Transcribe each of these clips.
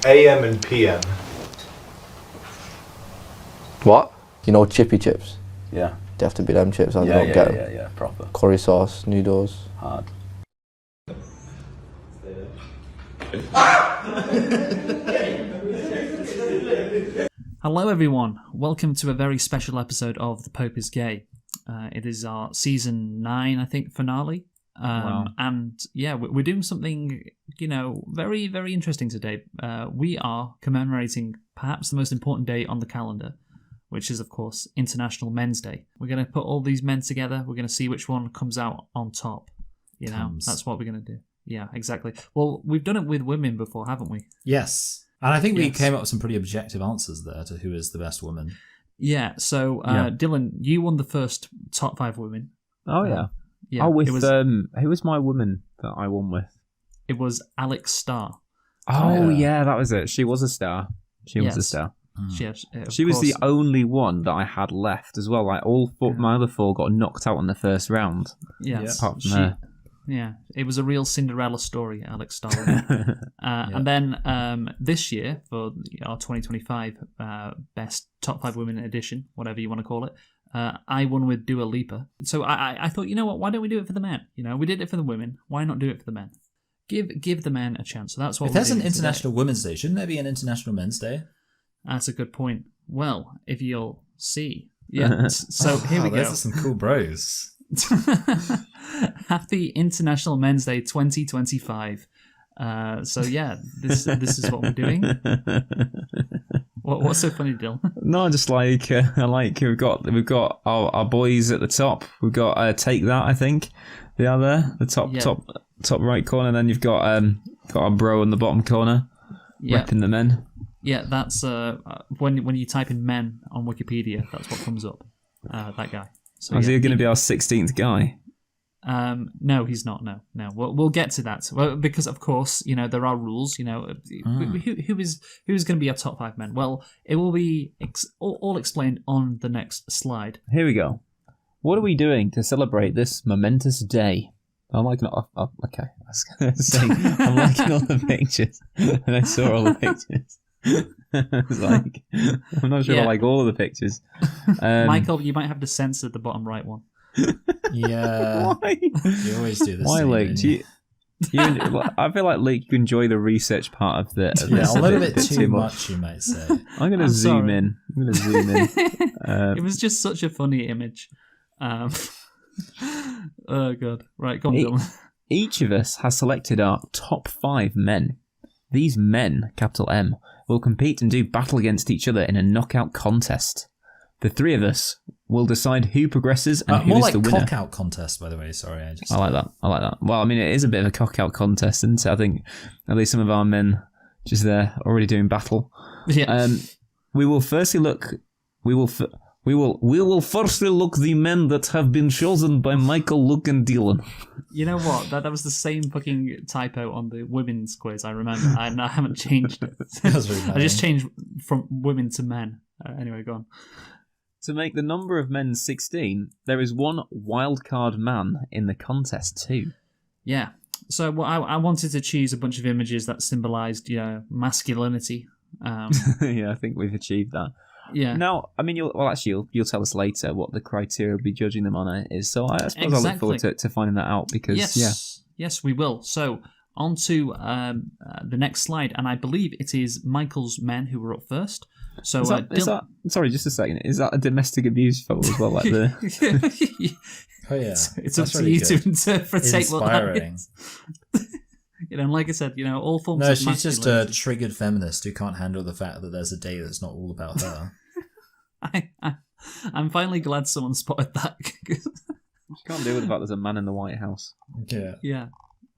AM and PM. What? You know chippy chips? Yeah. They have to be them chips. I don't get them. Yeah, proper. Curry sauce, noodles. Hard. Hello everyone, welcome to a very special episode of The Pope is Gay. It is our season 9, I think, finale. Wow. And yeah, we're doing something, very, very interesting today. We are commemorating perhaps the most important day on the calendar, which is, of course, International Men's Day. We're going to put all these men together. We're going to see which one comes out on top. That's what we're going to do. Yeah, exactly. Well, we've done it with women before, haven't we? Yes. And I think we came up with some pretty objective answers there to who is the best woman. Yeah, so Dylan, you won the first top 5 women. Oh, yeah. Yeah, who was my woman that I won with? It was Alex Starr. Oh, yeah, that was it. She was a star. She was a star. She was the only one that I had left as well. Like my other 4 got knocked out in the first round. Yes. Apart from her. Yeah, it was a real Cinderella story, Alex Starr. And then this year, for our 2025 Best Top 5 Women Edition, whatever you want to call it, I won with Dua Lipa. So I thought, you know what, why don't we do it for the men? We did it for the women, why not do it for the men? Give the men a chance. So that's what. If there's an International Women's Day, shouldn't there be an International Men's Day? That's a good point. Well, if you'll see. Yeah, so here we go. Those are some cool bros. Happy International Men's Day 2025. So yeah, this is what we're doing. What's so funny, Dill? No, just like we've got our boys at the top. We've got Take That, I think. They are there, the top right corner. Then you've got our bro in the bottom corner, repping the men. Yeah, that's when you type in men on Wikipedia, that's what comes up. That guy. So, is he going to be our 16th guy? No, he's not. No. We'll get to that. Well, because of course, there are rules. Who's going to be our top 5 men? Well, it will be all explained on the next slide. Here we go. What are we doing to celebrate this momentous day? I'm liking. Okay, I was going to say I'm liking all the pictures, and I saw all the pictures. I was like, I'm not sure I like all of the pictures. Michael, you might have to censor the bottom right one. Yeah. Why? You always do this. Why, Luke? I feel like Luke, you enjoy the research part of this. A little bit too much, you might say. I'm going to zoom in. It was just such a funny image. Oh, God. Right, go on, Dylan. Each of us has selected our top 5 men. These men, capital M, will compete and do battle against each other in a knockout contest. The 3 of us will decide who progresses and who is the winner. More like cock-out contest, by the way. Sorry, I like that. Well, I mean, it is a bit of a cock-out contest, isn't it? I think at least some of our men just there already doing battle. Yeah. We will firstly look. We will firstly look the men that have been chosen by Michael, Luke, and Dylan. You know what? That was the same fucking typo on the women's quiz. I remember. I haven't changed it. That's really I just changed from women to men. Anyway, go on. To make the number of men 16, there is one wildcard man in the contest too. Yeah. So I wanted to choose a bunch of images that symbolised, masculinity. Yeah, I think we've achieved that. Yeah. Now, I mean, you'll tell us later what the criteria we'll be judging them on it is. So I suppose I look forward to finding that out because yes, we will. So on to the next slide, and I believe it is Michael's men who were up first. So is that sorry, just a second. Is that a domestic abuse photo as well? Like the oh yeah, it's up to you to interpret what that is. Like I said, all forms of masculinity. No, she's just a triggered feminist who can't handle the fact that there's a day that's not all about her. I'm finally glad someone spotted that. She can't deal with the fact there's a man in the White House. Yeah,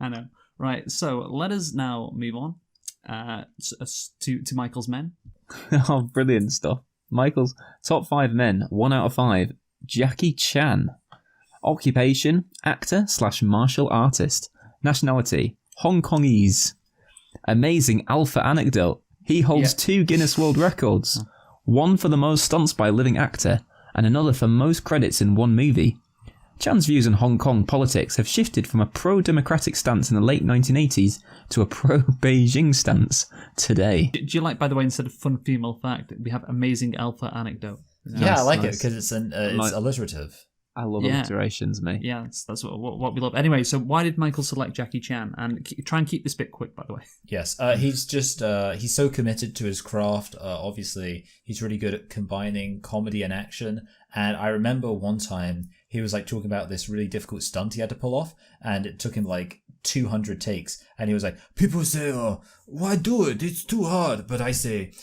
I know. Right, so let us now move on to Michael's men. Oh, brilliant stuff. Michael's top 5 men, 1 out of 5. Jackie Chan. Occupation, actor/martial artist. Nationality, Hong Kongese. Amazing alpha anecdote. He holds 2 Guinness World Records. One for the most stunts by a living actor, and another for most credits in one movie. Chan's views on Hong Kong politics have shifted from a pro-democratic stance in the late 1980s to a pro-Beijing stance today. Do you like, by the way, instead of fun female fact, we have amazing alpha anecdote? Yeah, I like it because it's alliterative. I love alliterations, mate. Yeah, that's what we love. Anyway, so why did Michael select Jackie Chan? And try and keep this bit quick, by the way. Yes, he's so committed to his craft. Obviously, he's really good at combining comedy and action. And I remember one time he was like talking about this really difficult stunt he had to pull off, and it took him like 200 takes. And he was like, people say, why do it? It's too hard. But I say,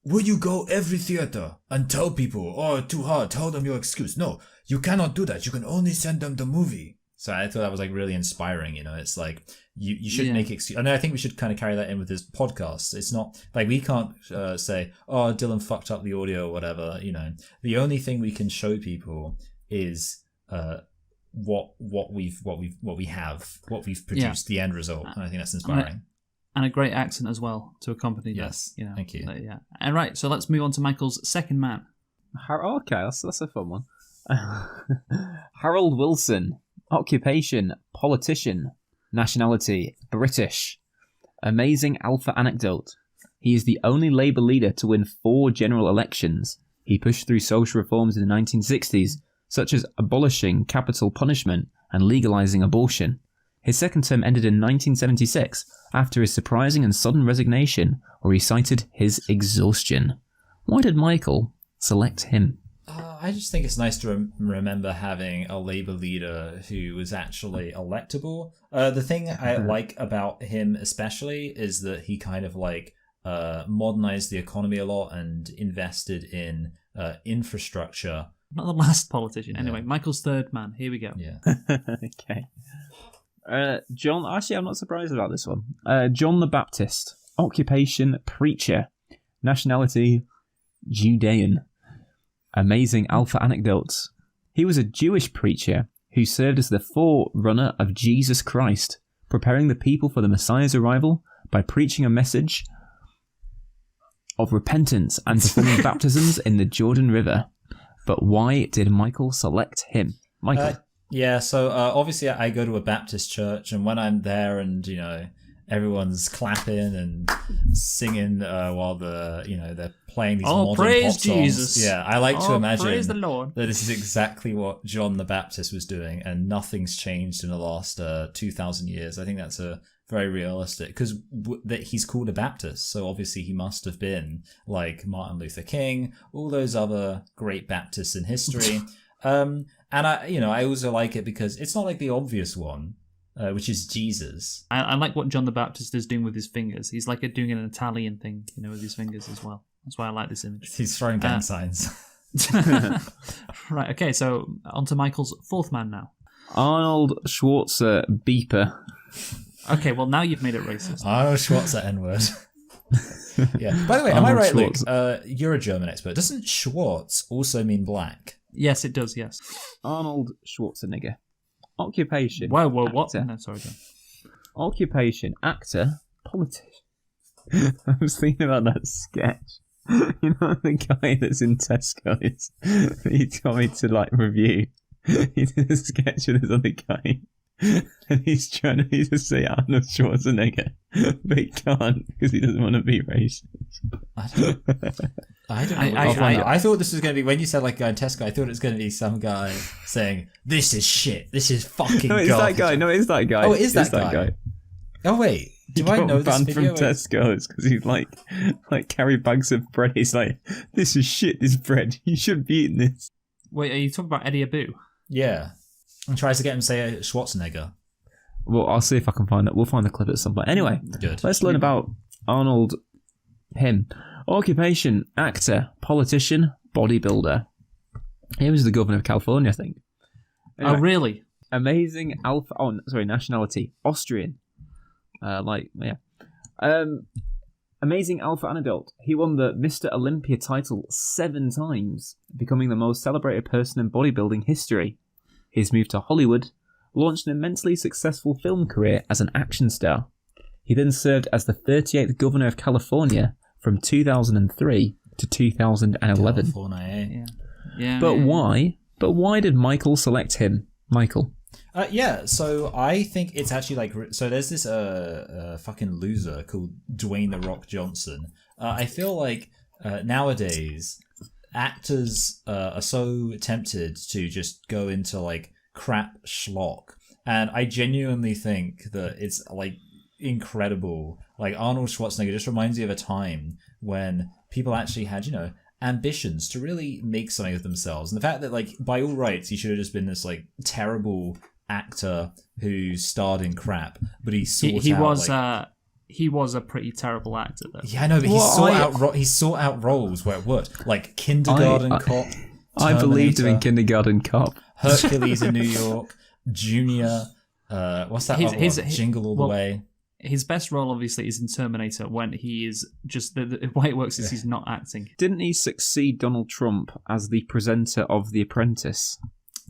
will you go every theater and tell people, oh, too hard, tell them your excuse? No, you cannot do that. You can only send them the movie. So I thought that was like really inspiring, you know. It's like you should make excuse. And I think we should kind of carry that in with this podcast. It's not like we can't say, oh, Dylan fucked up the audio or whatever, you know. The only thing we can show people is what we've produced, the end result. And I think that's inspiring. And a great accent as well to accompany that. Yes, you know, thank you. Yeah. And right, so let's move on to Michael's second man. Okay, that's a fun one. Harold Wilson. Occupation, politician. Nationality, British. Amazing alpha anecdote. He is the only Labour leader to win 4 general elections. He pushed through social reforms in the 1960s, such as abolishing capital punishment and legalising abortion. His second term ended in 1976 after his surprising and sudden resignation, where he cited his exhaustion. Why did Michael select him? I just think it's nice to remember having a Labour leader who was actually electable. The thing I like about him especially is that he kind of like modernized the economy a lot and invested in infrastructure. Not the last politician. Anyway, Michael's third man. Here we go. Yeah. Okay. John, actually, I'm not surprised about this one. John the Baptist. Occupation, preacher. Nationality, Judean. Amazing alpha anecdotes. He was a Jewish preacher who served as the forerunner of Jesus Christ, preparing the people for the Messiah's arrival by preaching a message of repentance and performing baptisms in the Jordan River. But why did Michael select him? Michael? So obviously I go to a Baptist church, and when I'm there and, you know, everyone's clapping and singing while they're playing these modern praise pop songs. Jesus. Yeah, I like to imagine praise the Lord. that this is exactly what John the Baptist was doing, and nothing's changed in the last 2,000 years. I think that's a very realistic, because that he's called a Baptist, so obviously he must have been like Martin Luther King, all those other great Baptists in history. And I also like it because it's not like the obvious one. Which is Jesus. I like what John the Baptist is doing with his fingers. He's like doing an Italian thing, you know, with his fingers as well. That's why I like this image. He's throwing gang signs. Right, okay, so on to Michael's fourth man now. Arnold Schwarzer Beeper. Okay, well, now you've made it racist. Arnold Schwarzer N-word. Yeah. By the way, am I right, Luke? You're a German expert. Doesn't Schwarz also mean black? Yes, it does, yes. Arnold Schwarzenegger. Occupation. Whoa, what? Actor. No, sorry, John. Occupation, actor, politician. I was thinking about that sketch. You know the guy that's in Tesco's? He told me to like review. He did a sketch with this other guy. And he's trying to say Arnold Schwarzenegger, but he can't because he doesn't want to be racist. I don't know. I thought this was going to be, when you said like guy in Tesco, I thought it was going to be some guy saying, "This is shit. This is fucking No, it's garbage." that guy. No, it's that guy. Oh, it is that guy. Oh wait, do I know this video? From Tesco's because he like carry bags of bread. He's like, "This is shit. This bread. You shouldn't be eating this." Wait, are you talking about Eddie Abu? Yeah, and tries to get him to say Schwarzenegger. Well, I'll see if I can find it. We'll find the clip at some point. Anyway, good. Let's learn about Arnold. Him. Occupation, actor, politician, bodybuilder. He was the governor of California, I think. Anyway, Oh, really? amazing alpha. Oh, sorry, nationality, Austrian. Amazing alpha anecdote. He won the Mr. Olympia title 7 times, becoming the most celebrated person in bodybuilding history. His move to Hollywood launched an immensely successful film career as an action star. He then served as the 38th governor of California from 2003 to 2011. California, Yeah. But why did Michael select him? Michael. Yeah, so I think it's actually like, so there's this fucking loser called Dwayne The Rock Johnson. I feel like nowadays actors are so tempted to just go into like crap schlock, and I genuinely think that it's like incredible. Like Arnold Schwarzenegger just reminds me of a time when people actually had, you know, ambitions to really make something of themselves, and the fact that like by all rights he should have just been this like terrible actor who starred in crap, but he was a pretty terrible actor though. Yeah, I know, but he sought out roles where it worked, like Kindergarten Cop. I believed him in Kindergarten Cop. Hercules in New York, Junior. What's that other one? Jingle All the Way. His best role, obviously, is in Terminator when he is just... The way it works is he's not acting. Didn't he succeed Donald Trump as the presenter of The Apprentice?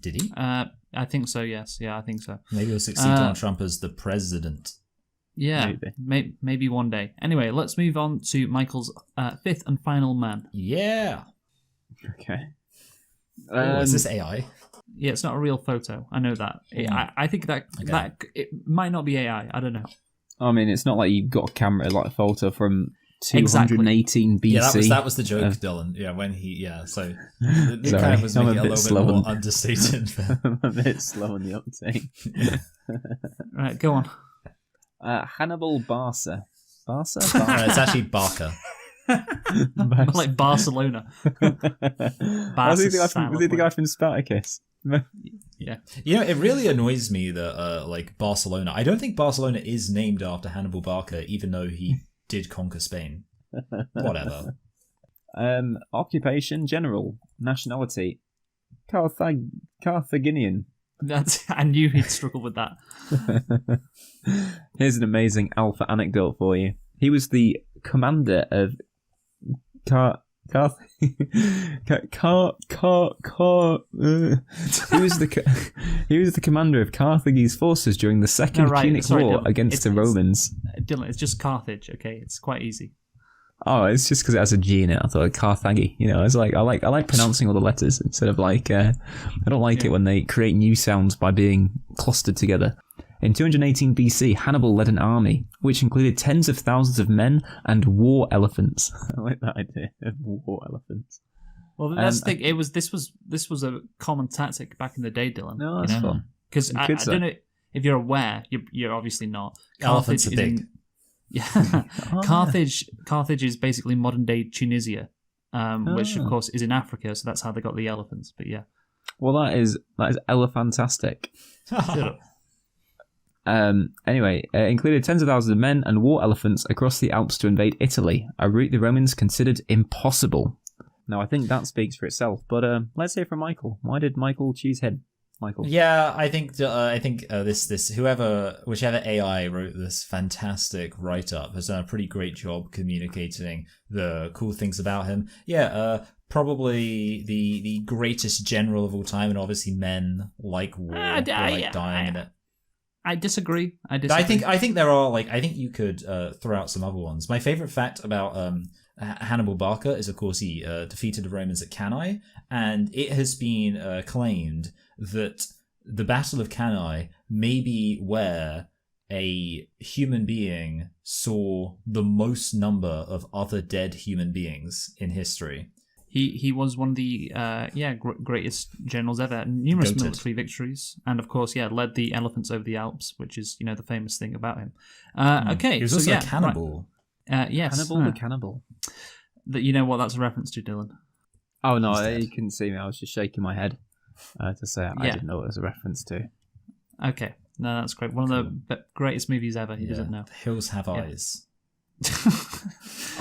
Did he? I think so, yes. Yeah, I think so. Maybe he'll succeed Donald Trump as the president. Yeah, maybe one day. Anyway, let's move on to Michael's fifth and final man. Yeah. Okay. Is this AI? Yeah, it's not a real photo. I know that. I think that it might not be AI. I don't know. I mean, it's not like you've got a camera, like a photo from 218 BC. Yeah, that was the joke, Dylan. Yeah, when he... Yeah, so... It kind of was making it a little bit more understated. I'm a bit slow on the uptake. Right, go on. Hannibal Barca. Barca? It's actually Barca. Like Barcelona. Was he the guy from Spartacus? Yeah. You know, it really annoys me that like Barcelona. I don't think Barcelona is named after Hannibal Barca, even though he did conquer Spain. Whatever. Occupation, general. Nationality, Carthaginian. I knew he'd struggle with that. Here's an amazing alpha anecdote for you. He was the commander of he was the commander of Carthage's forces during the Second Punic War against the Romans. Dylan, it's just Carthage, okay? It's quite easy. Oh, it's just because it has a G in it. I thought Carthage. You know, it's like I like pronouncing all the letters instead of like I don't like it when they create new sounds by being clustered together. In 218 BC, Hannibal led an army which included tens of thousands of men and war elephants. I like that idea of war elephants. Well, that's the thing. This was a common tactic back in the day, Dylan. No, that's fun. Because I don't know if you're aware. You're obviously not. Elephants are big. Yeah, Carthage is basically modern day Tunisia, which of course is in Africa. So that's how they got the elephants. But yeah. Well, that is elephantastic. Shut up. Anyway, included tens of thousands of men and war elephants across the Alps to invade Italy, a route the Romans considered impossible. Now, I think that speaks for itself, but let's hear from Michael. Why did Michael choose him? Michael. Yeah, I think whichever AI wrote this fantastic write-up has done a pretty great job communicating the cool things about him. Yeah, probably the greatest general of all time, and obviously men like war, dying in it. I disagree. I think there are I think you could throw out some other ones. My favorite fact about Hannibal Barca is, of course, he defeated the Romans at Cannae, and it has been claimed that the Battle of Cannae may be where a human being saw the most number of other dead human beings in history. He was one of the greatest generals ever. Numerous military victories, and of course, led the elephants over the Alps, which is the famous thing about him. Okay, he was also a cannibal. Right. Yes, Hannibal the cannibal. That you know what that's a reference to, Dylan. Oh no, you couldn't see me. I was just shaking my head to say I didn't know what it was a reference to. Okay, no, that's great. One of the greatest movies ever. He doesn't know. The Hills Have Eyes.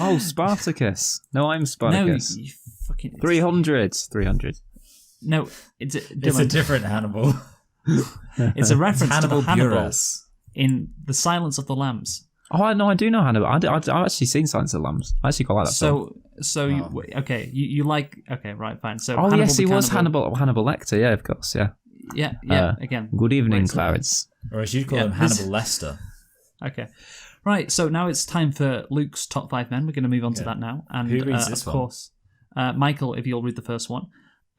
Oh, Spartacus. No, I'm Spartacus. No, you fucking 300. No, it's a different Hannibal. It's a reference to the Hannibal Buress in The Silence of the Lambs. Oh, no, I do know Hannibal. I've actually seen Silence of the Lambs. I actually quite like that film. You like... Okay, right, fine. So, Hannibal yes, he was Hannibal Lecter, yeah, of course, yeah. Yeah, again. Good evening, Clarence. Or as you call him, Hannibal Lester. Okay. Right, so now it's time for Luke's top 5 men. We're going to move on to that now. And who reads this of course, Michael, if you'll read the first one.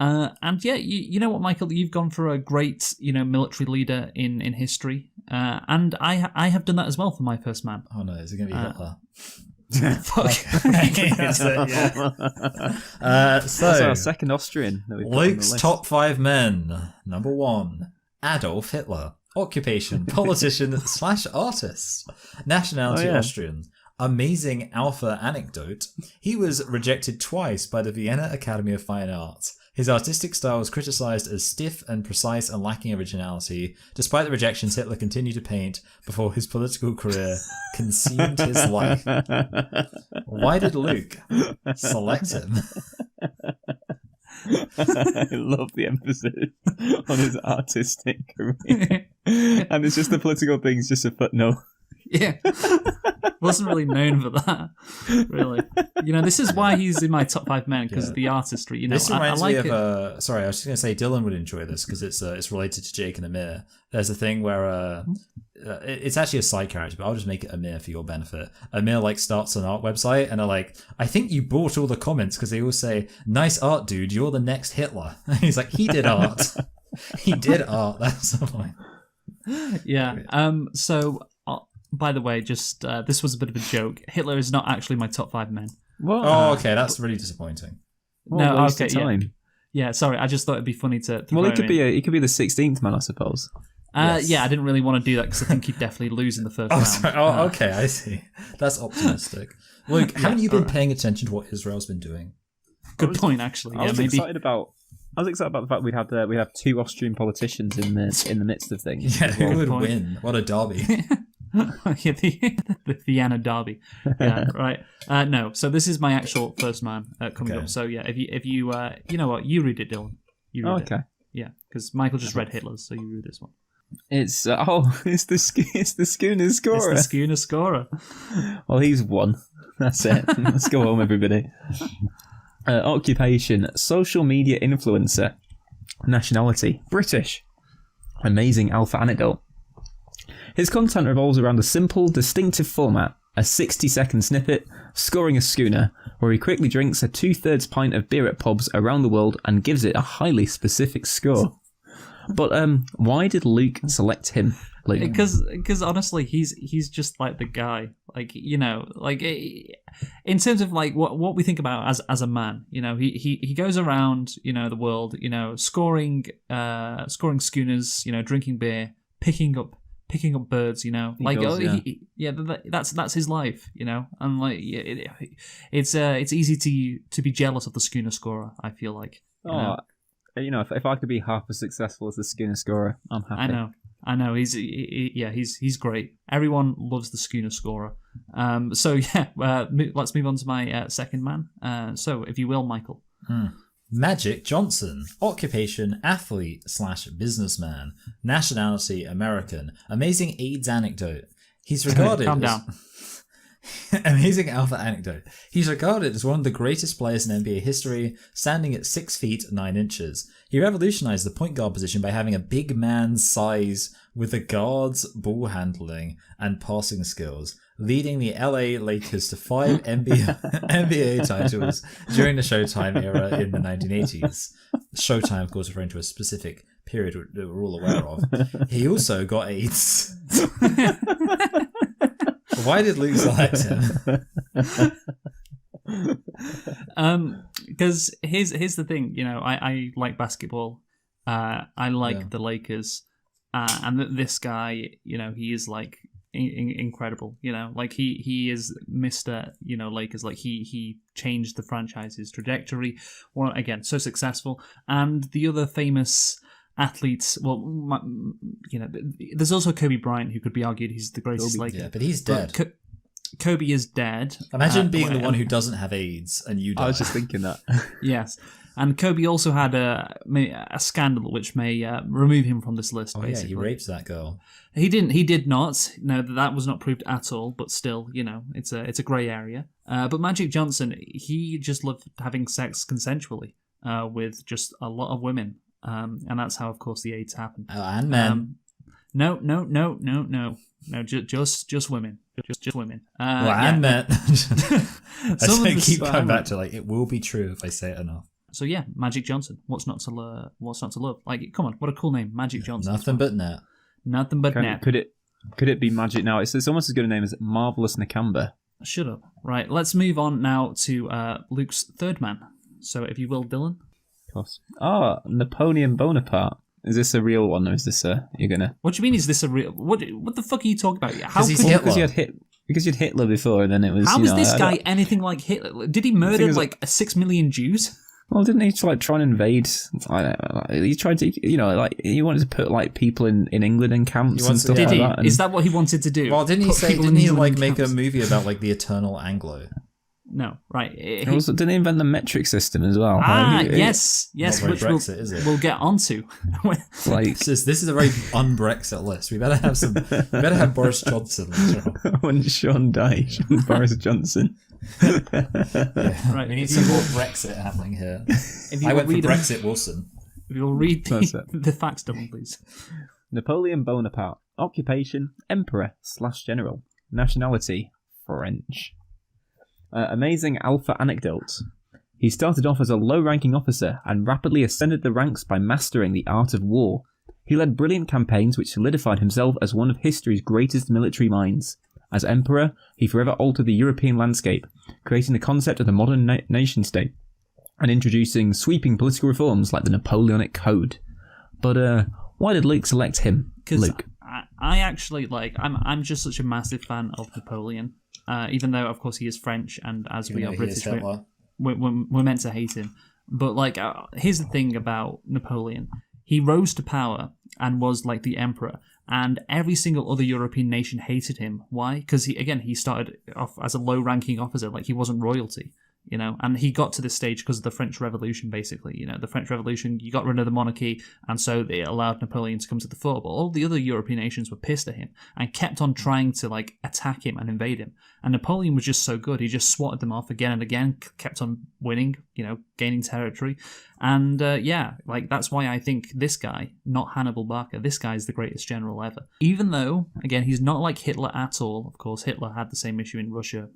And yeah, you know what, Michael, you've gone for a great, military leader in history, and I have done that as well for my first man. Oh no, is it going to be Hitler? Fuck. That's it, yeah. So That's our second Austrian that we've got on the Luke's list. top 5 men. Number 1, Adolf Hitler. Occupation, politician / artist. Nationality, Austrian. Amazing alpha anecdote. He was rejected twice by the Vienna Academy of Fine Arts. His artistic style was criticised as stiff and precise and lacking originality. Despite the rejections, Hitler continued to paint before his political career consumed his life. Why did Luke select him? I love the emphasis on his artistic career. And it's just the political thing's just a footnote. Yeah. Wasn't really known for that, really. This is why he's in my top 5 men, because of the artistry. This reminds I like me of sorry, I was just going to say Dylan would enjoy this because it's related to Jake and Amir. There's a thing where it's actually a side character, but I'll just make it Amir for your benefit. Amir starts an art website and are like, I think you bought all the comments because they all say, "Nice art, dude. You're the next Hitler." And he's like, he did art. He did art. That's the point. Yeah. So. By the way, just this was a bit of a joke. Hitler is not actually my top 5 men. What? Oh, okay, that's really disappointing. No, okay, time. Yeah, sorry. I just thought it'd be funny to. Well, he could be the 16th man, I suppose. Yes. Yeah, I didn't really want to do that because I think he'd definitely lose in the first round. Sorry. Oh, okay, I see. That's optimistic. Luke, haven't you been paying attention to what Israel's been doing? Good point, actually. I was excited about the fact we have 2 Austrian politicians in the midst of things. Yeah, who would win? What a derby. Yeah, the Vienna Derby. Yeah, right. No, so this is my actual first man coming up. So yeah, if you you know what, you read it, Dylan. You read it. Yeah, because Michael just read Hitler's, so you read this one. It's the schooner scorer. It's the schooner scorer. Well, he's won. That's it. Let's go home, everybody. Occupation: social media influencer. Nationality: British. Amazing alpha anecdote. His content revolves around a simple, distinctive format, a 60-second snippet, scoring a schooner, where he quickly drinks a 2/3 pint of beer at pubs around the world and gives it a highly specific score. But why did Luke select him? Because honestly, he's just like the guy. In terms of what we think about as a man, he goes around, the world, scoring schooners, drinking beer, picking up birds, that's his life, and it's easy to be jealous of the schooner scorer. I feel like. If I could be half as successful as the schooner scorer, I'm happy. I know. He's great. Everyone loves the schooner scorer. So yeah, let's move on to my second man. So if you will, Michael. Magic Johnson. Occupation, athlete / businessman. Nationality, American. Amazing AIDS anecdote. He's regarded Calm down. Amazing alpha anecdote. He's regarded as one of the greatest players in NBA history, standing at 6 feet 9 inches. He revolutionized the point guard position by having a big man's size with the guard's ball handling and passing skills, leading the LA Lakers to 5 NBA titles during the Showtime era in the 1980s. Showtime, of course, referring to a specific period that we're all aware of. He also got AIDS. Why did Luke select him? Because here's the thing, I like basketball. I like the Lakers, and this guy, he is incredible. He is Mr. Lakers. He changed the franchise's trajectory. Well, again, so successful, and the other famous athletes. Well, there's also Kobe Bryant, who could be argued he's the greatest Laker. Yeah, but he's dead. But Kobe is dead. Imagine being the one who doesn't have AIDS and you die. I was just thinking that. Yes. And Kobe also had a scandal which may remove him from this list, basically. Yeah, he raped that girl. He didn't. He did not. No, that was not proved at all, but still, it's a grey area. But Magic Johnson, he just loved having sex consensually with just a lot of women. And that's how, of course, the AIDS happened. Oh, and men. No, just women. Just women. And men. I keep coming back to it will be true if I say it enough. So yeah, Magic Johnson. What's not to love? Like, come on, what a cool name, Magic Johnson. Nothing but net. Nothing but net. Could it be Magic now? It's almost as good a name as Marvelous Nakamba. Shut up. Right, let's move on now to Luke's third man. So if you will, Dylan. Of course. Oh, Napoleon Bonaparte. Is this a real one, or is this you're gonna? What do you mean? Is this a real? What the fuck are you talking about? How he's could- Hitler. Because you had Hitler before, and then it was. How is this I guy don't- anything like Hitler? Did he murder like 6 million Jews? Well, didn't he try and invade? I don't know, he tried to, he wanted to put like people in England in camps and stuff Did like he? that. And Is that what he wanted to do? Well, didn't Put people in he England like in make a camps? movie about like the eternal Anglo? No, right. didn't he invent the metric system as well? Yes, Not very which Brexit, is it? we'll get onto. Like This is a very un-Brexit list. We better have Boris Johnson. when Sean died, Boris Johnson. Right, We need some more Brexit happening here. if you I will went for read Brexit Wilson. If you'll read That's it. the facts, Dylan, please. Napoleon Bonaparte. Occupation: Emperor/General. Nationality: French. Amazing alpha anecdote. He started off as a low-ranking officer and rapidly ascended the ranks by mastering the art of war. He led brilliant campaigns which solidified himself as one of history's greatest military minds. As emperor, he forever altered the European landscape, creating the concept of the modern nation-state and introducing sweeping political reforms like the Napoleonic Code. But why did Luke select him? Luke. I actually I'm just such a massive fan of Napoleon. Even though, of course, he is French, and as we are British, we're meant to hate him. But here's the thing about Napoleon: he rose to power and was like the emperor, and every single other European nation hated him. Why? Because he started off as a low-ranking officer, like he wasn't royalty. And he got to this stage because of the French Revolution, basically. The French Revolution, you got rid of the monarchy, and so they allowed Napoleon to come to the fore. But all the other European nations were pissed at him and kept on trying to attack him and invade him. And Napoleon was just so good; he just swatted them off again and again, kept on winning, gaining territory. And that's why I think this guy, not Hannibal Barca, this guy is the greatest general ever. Even though, again, he's not like Hitler at all. Of course, Hitler had the same issue in Russia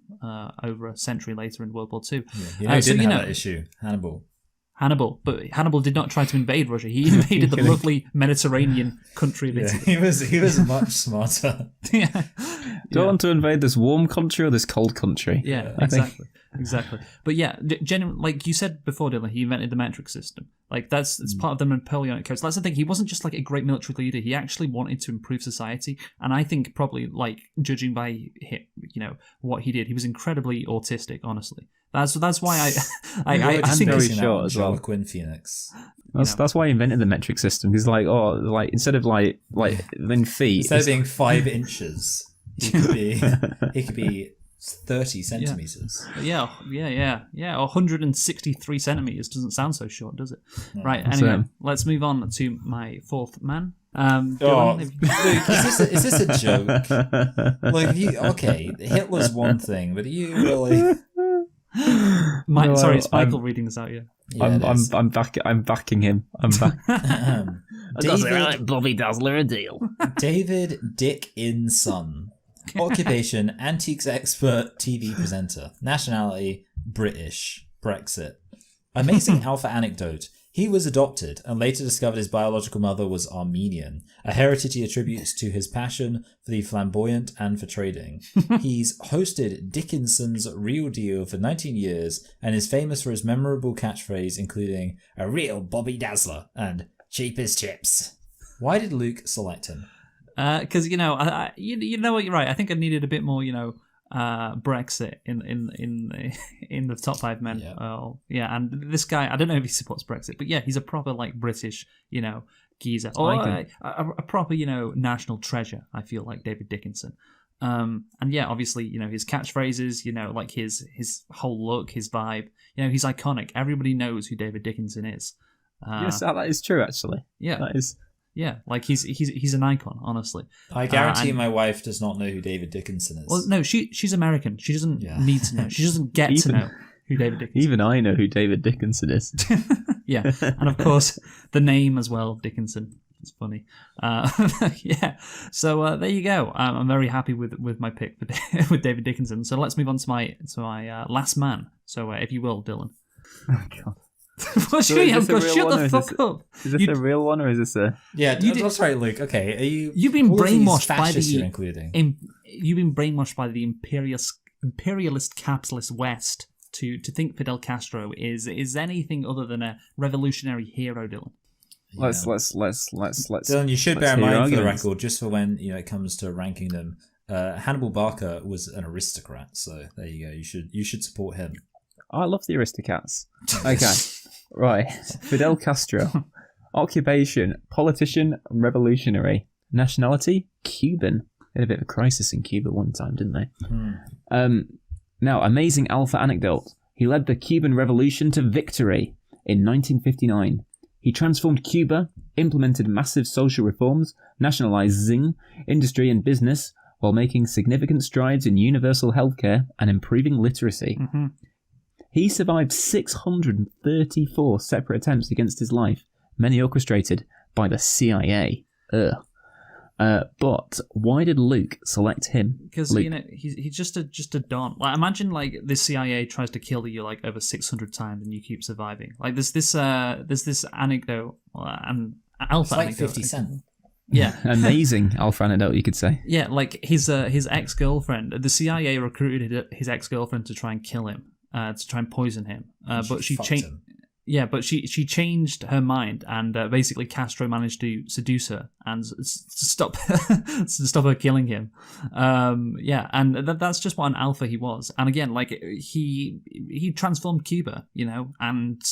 over a century later in World War II. Yeah, he didn't have that issue. Hannibal, but Hannibal did not try to invade Russia. He invaded the lovely Mediterranean country of Italy. He was much smarter. Do you want to invade this warm country or this cold country? Yeah, exactly. But yeah, like you said before, Dylan, he invented the metric system. That's part of the Napoleonic Code. So that's the thing. He wasn't just a great military leader. He actually wanted to improve society, and I think probably judging by what he did, he was incredibly autistic. Honestly, that's why I think very short as well. Joaquin Phoenix. That's why he invented the metric system. He's instead of in feet, instead of being 5 inches, he could be 30 centimeters. Yeah. 163 centimeters doesn't sound so short, does it? No. Right. Anyway, let's move on to my fourth man. Dylan, Luke, is this a joke? Okay, Hitler's one thing, but are you really? Sorry, it's Michael reading this out. Yeah. I'm backing him. I'm back. Bobby Dazzler a deal. David Dickinson. Occupation: antiques expert, TV presenter. Nationality: British. Brexit. Amazing alpha anecdote. He was adopted and later discovered his biological mother was Armenian, a heritage he attributes to his passion for the flamboyant and for trading. He's hosted Dickinson's Real Deal for 19 years and is famous for his memorable catchphrase including "a real Bobby Dazzler" and "cheap as chips." Why did Luke select him? Because you know what, you're right. I think I needed a bit more, Brexit in the top 5 men. Yeah. And this guy, I don't know if he supports Brexit, but yeah, he's a proper British, geezer, or a proper national treasure. I feel like David Dickinson. And yeah, obviously, his catchphrases, his whole look, his vibe, he's iconic. Everybody knows who David Dickinson is. Yes, that is true. Actually, yeah, that is. Yeah, he's an icon, honestly. I guarantee my wife does not know who David Dickinson is. Well, no, she's American. She doesn't need to know. She doesn't get to know who David Dickinson is. Even I know who David Dickinson is. Yeah, and of course, the name as well, Dickinson. It's funny. Yeah, so there you go. I'm very happy with my pick with David Dickinson. So let's move on to my last man. So if you will, Dylan. Oh, God. What's So your is this a real Shut one, the or is fuck this- up. Is this a real one or is this a? Yeah, You that's right, Luke. Okay, are you? You've been all of these brainwashed by fascists the you're including. You've been brainwashed by the imperialist capitalist West to think Fidel Castro is anything other than a revolutionary hero, Dylan. Let's. Dylan, you should let's bear in hear your mind for the arguments. record, just for when it comes to ranking them. Hannibal Barker was an aristocrat, so there you go. You should support him. I love the Aristocats. Okay, right. Fidel Castro. Occupation: politician, revolutionary. Nationality: Cuban. They had a bit of a crisis in Cuba one time, didn't they? Now, amazing alpha anecdote. He led the Cuban Revolution to victory in 1959. He transformed Cuba, implemented massive social reforms, nationalizing industry and business, while making significant strides in universal healthcare and improving literacy. Mm-hmm. He survived 634 separate attempts against his life, many orchestrated by the CIA. But why did Luke select him? Because Luke. he's just a don. Like, imagine like the CIA tries to kill you like over 600 times and you keep surviving. Like there's this anecdote and alpha It's like anecdote. 50 Cent. Yeah. Amazing alpha anecdote, you could say. Yeah, like his ex-girlfriend. The CIA recruited his ex-girlfriend to try and kill him, to try and poison him. But she fucked changed. him. Yeah, but she changed her mind, and basically Castro managed to seduce her and stop her killing him. Yeah, and that's just what an alpha he was. And again, like he transformed Cuba, and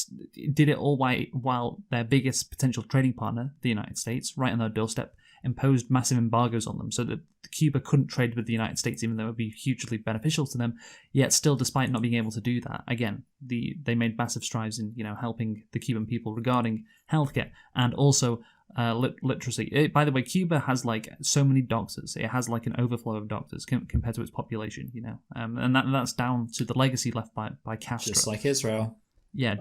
did it all while their biggest potential trading partner, the United States, right on their doorstep, imposed massive embargoes on them so that Cuba couldn't trade with the United States, even though it would be hugely beneficial to them. Yet still, despite not being able to do that, again, they made massive strides in helping the Cuban people regarding healthcare and also literacy. By the way, Cuba has like so many doctors. It has like an overflow of doctors compared to its population, and that's down to the legacy left by Castro. Just like Israel. Yeah,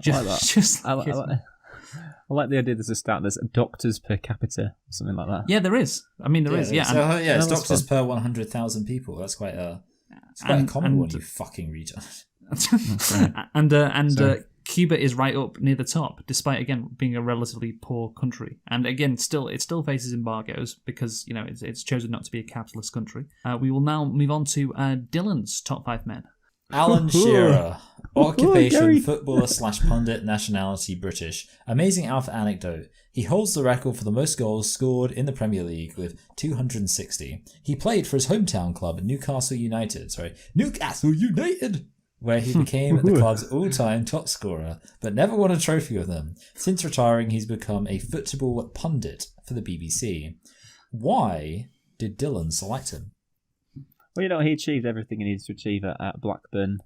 I like the idea there's a stat, there's doctors per capita, something like that. Yeah, there is. I mean, there is. Yeah, So, it's that's doctors fun. per 100,000 people. That's quite a common one, you fucking retard. and Cuba is right up near the top, despite again being a relatively poor country. And again, it still faces embargoes because it's chosen not to be a capitalist country. We will now move on to Dylan's top 5 men. Alan Shearer. Occupation, Gary. footballer / pundit, nationality British. Amazing alpha anecdote. He holds the record for the most goals scored in the Premier League with 260. He played for his hometown club, Newcastle United, where he became the club's all-time top scorer, but never won a trophy with them. Since retiring, he's become a football pundit for the BBC. Why did Dylan select him? Well, he achieved everything he needed to achieve at Blackburn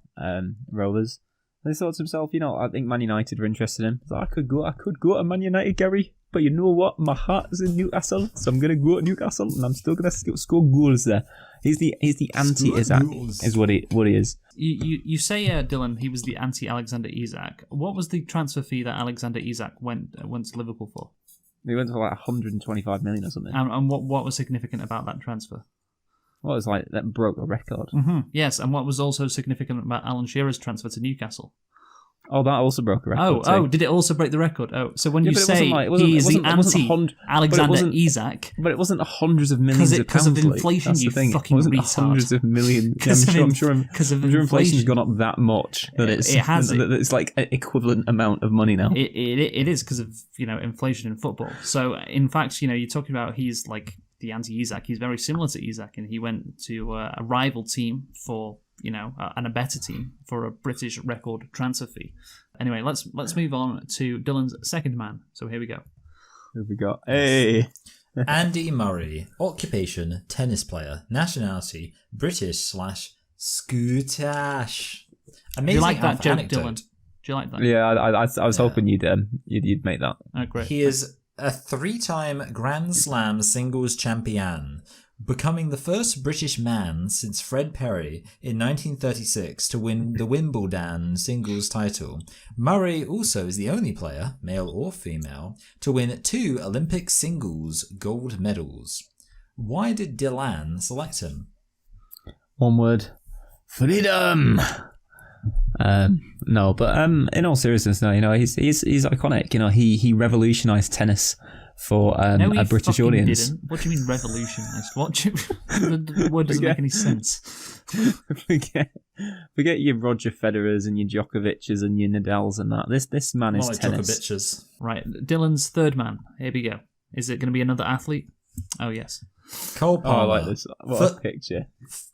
Rovers. And he thought to himself, I think Man United were interested in him. He's like, I could go to Man United, Gary. But you know what? My heart is in Newcastle, so I'm going to go to Newcastle, and I'm still going to score goals there. He's the anti-Isak, is what he is. You say, Dylan, he was the anti-Alexander Isak. What was the transfer fee that Alexander Isak went to Liverpool for? He went for like 125 million or something. And what was significant about that transfer? Well, it was like that broke a record. Mm-hmm. Yes, and what was also significant about Alan Shearer's transfer to Newcastle? Oh, that also broke a record. Oh, did it also break the record? Oh, so when you say he is the anti-Alexander Isak... But it wasn't hundreds of millions of pounds. Because of inflation, That's you the thing. fucking It wasn't retard. hundreds of millions. I'm sure inflation's gone up that much that it's like an equivalent amount of money now. It is because of inflation in football. So in fact, you're talking about he's like the anti-Isak. He's very similar to Isak, and he went to a rival team for and a better team for a British record transfer fee. Anyway, let's move on to Dylan's second man. So here we go. Who have we got? Hey, Andy Murray. Occupation, tennis player. Nationality, British / Scottish. Amazing. Do you like that joke, anecdote. Dylan? Do you like that? Yeah, I was hoping you'd make that. Oh, great. He is a 3-time Grand Slam singles champion, becoming the first British man since Fred Perry in 1936 to win the Wimbledon singles title. Murray also is the only player, male or female, to win 2 Olympic singles gold medals. Why did Dylan select him? One word: freedom. No, but in all seriousness, no, you know, he's iconic. You know, he revolutionised tennis for No, he a British fucking audience. Didn't. What do you mean revolutionised? The word doesn't make any sense. Forget your Roger Federers and your Djokovic's and your Nadals and that. This man is like tennis. Djokovic's. Right, Dylan's third man. Here we go. Is it going to be another athlete? Oh, yes. Cole Palmer. I like this. What a picture.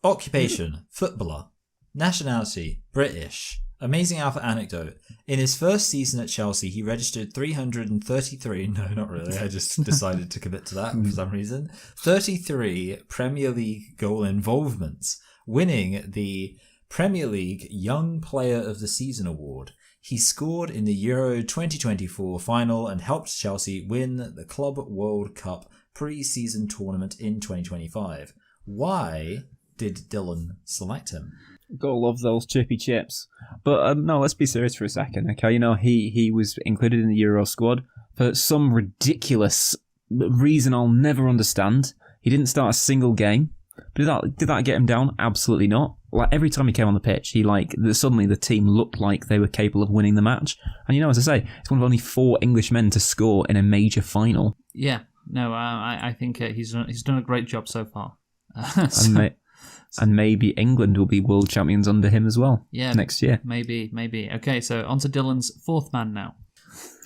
Occupation, footballer. Nationality, British. Amazing alpha anecdote. In his first season at Chelsea, he registered 333... No, not really. I just decided to commit to that for some reason. 33 Premier League goal involvements, winning the Premier League Young Player of the Season award. He scored in the Euro 2024 final and helped Chelsea win the Club World Cup pre-season tournament in 2025. Why did Dylan select him? Gotta love those chippy chips. But no, let's be serious for a second, okay? You know, he was included in the Euro squad for some ridiculous reason I'll never understand. He didn't start a single game. Did that get him down? Absolutely not. Like, every time he came on the pitch, suddenly the team looked like they were capable of winning the match. And, you know, as I say, it's one of only 4 English men to score in a major final. Yeah, no, I think he's done a great job so far. And maybe England will be world champions under him as well next year. Maybe. Okay, so on to Dylan's fourth man now.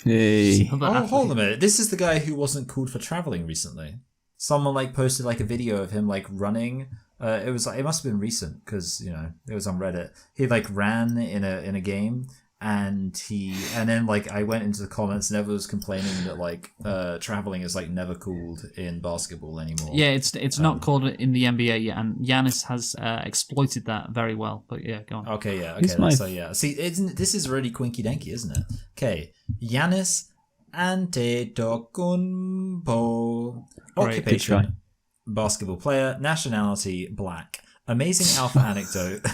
Hey. Hold on a minute. This is the guy who wasn't called for travelling recently. Someone posted a video of him running. It must have been recent because it was on Reddit. He ran in a game, and then I went into the comments and everyone was complaining that traveling is never called in basketball anymore. Yeah, it's not called in the NBA yet, and Giannis has exploited that very well. But yeah, go on. Okay, yeah, okay. So yeah, see, this is really quinky danky, isn't it? Okay, Giannis Antetokounmpo. Occupation, basketball player. Nationality, black. Amazing alpha anecdote.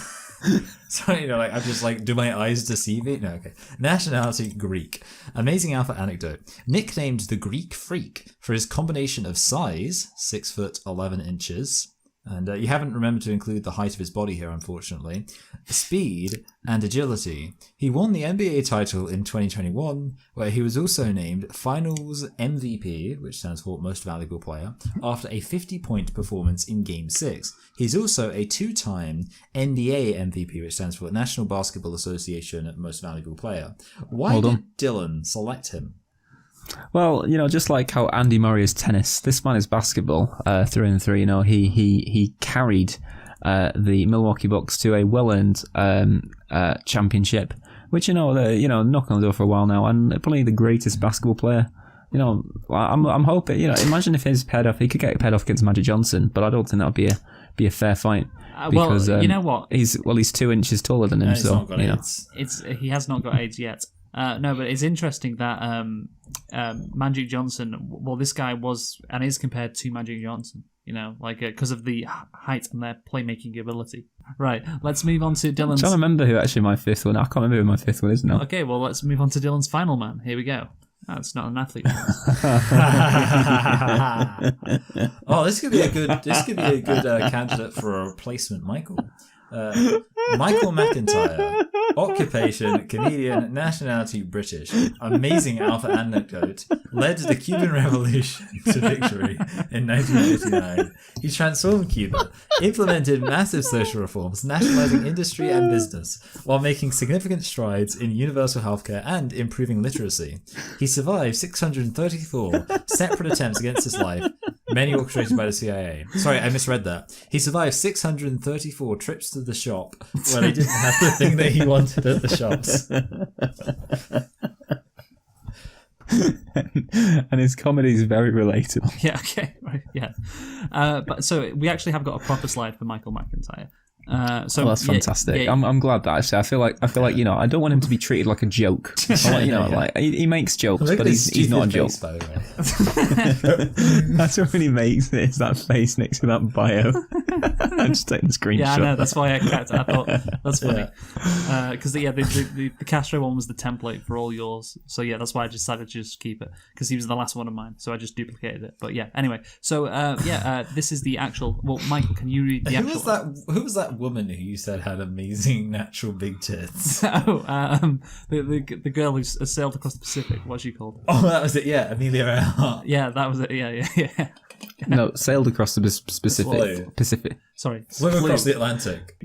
Sorry, I'm just do my eyes deceive me? No, okay. Nationality, Greek. Amazing alpha anecdote. Nicknamed the Greek Freak for his combination of size, 6 foot 11 inches, and you haven't remembered to include the height of his body here, unfortunately, speed, and agility. He won the NBA title in 2021, where he was also named Finals MVP, which stands for Most Valuable Player, after a 50-point performance in Game 6. He's also a 2-time NBA MVP, which stands for National Basketball Association Most Valuable Player. Why did Dylan select him? Well, just like how Andy Murray is tennis, this man is basketball through and through. He carried the Milwaukee Bucks to a well-earned championship, which they're knock on the door for a while now, and probably the greatest basketball player. I'm hoping. Imagine if he could get paired off against Magic Johnson, but I don't think that would be a fair fight. Because, you know what? He's 2 inches taller than him, he's so not got AIDS. He has not got AIDS yet. No, but it's interesting that Magic Johnson. Well, this guy was and is compared to Magic Johnson. Because of the height and their playmaking ability. Right, let's move on to Dylan's. I'm trying to remember who actually my fifth one. I can't remember who my fifth one is now. Okay, well, let's move on to Dylan's final man. Here we go. Oh, it's not an athlete. Oh, this could be a good candidate for a replacement, Michael. Michael McIntyre. Occupation, comedian, nationality, British. Amazing alpha anecdote. Led the Cuban Revolution to victory in 1989. He transformed Cuba, implemented massive social reforms, nationalizing industry and business, while making significant strides in universal healthcare and improving literacy. He survived 634 separate attempts against his life, many orchestrated by the CIA. Sorry, I misread that. He survived 634 trips to the shop where they didn't have the thing that he wanted at the shops. And his comedy is very relatable. Yeah, okay, right, yeah. But so we actually have got a proper slide for Michael McIntyre. So that's fantastic. Yeah. I'm glad that actually. I feel like I don't want him to be treated like a joke. He makes jokes, but he's not a joke. By the way. That's what really makes it. Is that face next to that bio. I'm just taking a screenshot. Yeah, I know. That's why I kept it. I thought that's funny. Because the Castro one was the template for all yours. So yeah, that's why I decided to just keep it because he was the last one of mine. So I just duplicated it. But yeah, anyway. So this is the actual. Well, Michael, can you read the actual? Who was that woman who you said had amazing natural big tits? The girl who sailed across the Pacific. What's she called? Oh, that was it. Yeah, Amelia Earhart. Yeah, that was it. Yeah. No, sailed across the Pacific. Sorry. Swim across the Atlantic.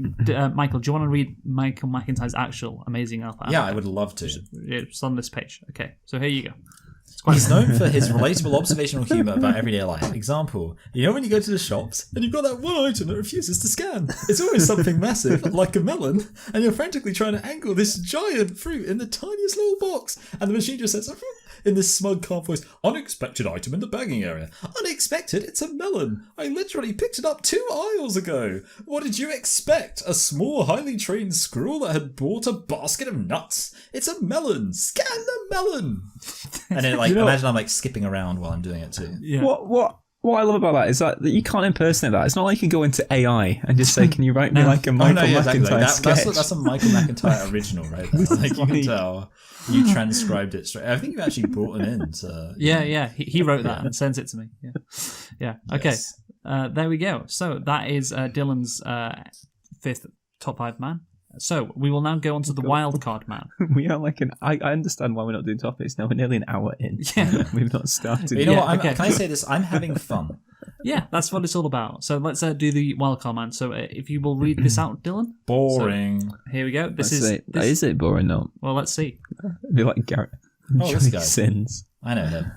Michael, do you want to read Michael McIntyre's actual amazing alpha? Yeah, I would love to. It's on this page. Okay, so here you go. He's known for his relatable observational humour about everyday life. Example, when you go to the shops and you've got that one item that refuses to scan. It's always something massive, like a melon, and you're frantically trying to angle this giant fruit in the tiniest little box, and the machine just says, in this smug, calm voice, unexpected item in the bagging area. Unexpected? It's a melon. I literally picked it up 2 aisles ago. What did you expect? A small, highly trained squirrel that had bought a basket of nuts? It's a melon. Scan the melon. And then, imagine I'm skipping around while I'm doing it too. Yeah. What I love about that is that you can't impersonate that. It's not like you go into AI and just say, "Can you write me like a Michael McIntyre sketch?" That's a Michael McIntyre original, right? You can tell you transcribed it straight. I think you actually brought him in. Yeah. He wrote that and sent it to me. Yeah. Okay. Yes. There we go. So that is Dylan's 5th top 5 man. So we will now go on to the wild card man. We are I understand why we're not doing topics now. We're nearly an hour in. Yeah. We've not started. But you know what? Can I say this? I'm having fun. Yeah, that's what it's all about. So let's do the wild card man. So if you will read this out, Dylan. Boring. So, here we go. Is it boring though? Well, let's see. It'd be like Garrett. This guy. Sins. I know him.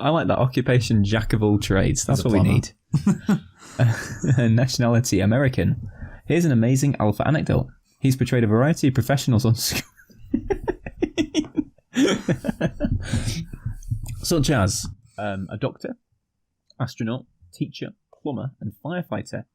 I like that occupation, jack of all trades. That's what we need. Nationality, American. Here's an amazing alpha anecdote. He's portrayed a variety of professionals on screen. Such as a doctor, astronaut, teacher, plumber, and firefighter,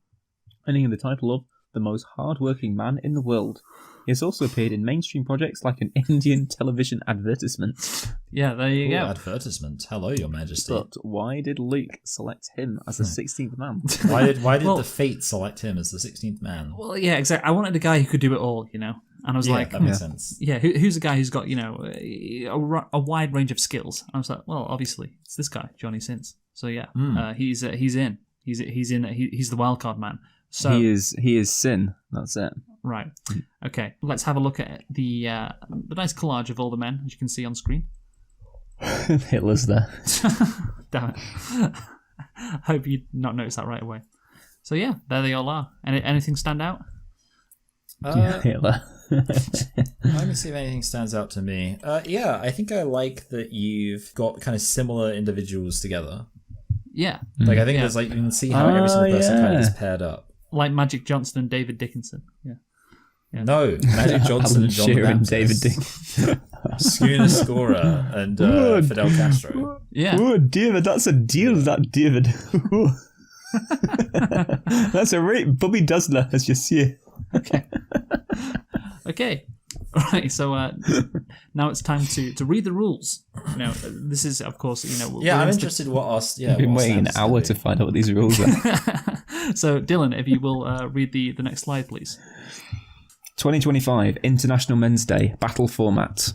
earning the title of the most hard-working man in the world. He has also appeared in mainstream projects like an Indian television advertisement. Yeah, there you go. Advertisement. Hello, Your Majesty. But why did Luke select him as the 16th man? Why did the fate select him as the 16th man? Well, yeah, exactly. I wanted a guy who could do it all, And I was like, that makes sense. Yeah, who's a guy who's got, a wide range of skills? And I was like, well, obviously, it's this guy, Johnny Sins. So yeah, he's in. He's the wild card man. So he is Sin. That's it. Right. Okay. Let's have a look at the nice collage of all the men, as you can see on screen. Hitler's there. Damn it. Hope you not noticed that right away. So yeah, there they all are. Anything stand out? Hitler. Let me see if anything stands out to me. I think I like that you've got kind of similar individuals together. Yeah. I think there's you can see how every single person kind of is paired up. Like Magic Johnson and David Dickinson. Yeah. No, Magic Johnson and John the Baptist. David Dickinson. Schooner Scorer and Fidel Castro. Yeah. Oh, David, that's a deal, that David. That's a right Bobby Dazzler, as you see. Okay. Right, so now it's time to read the rules. This is, of course, I'm interested in what us. I've been waiting an hour to find out what these rules are. So, Dylan, if you will read the next slide, please. 2025 International Men's Day Battle Format.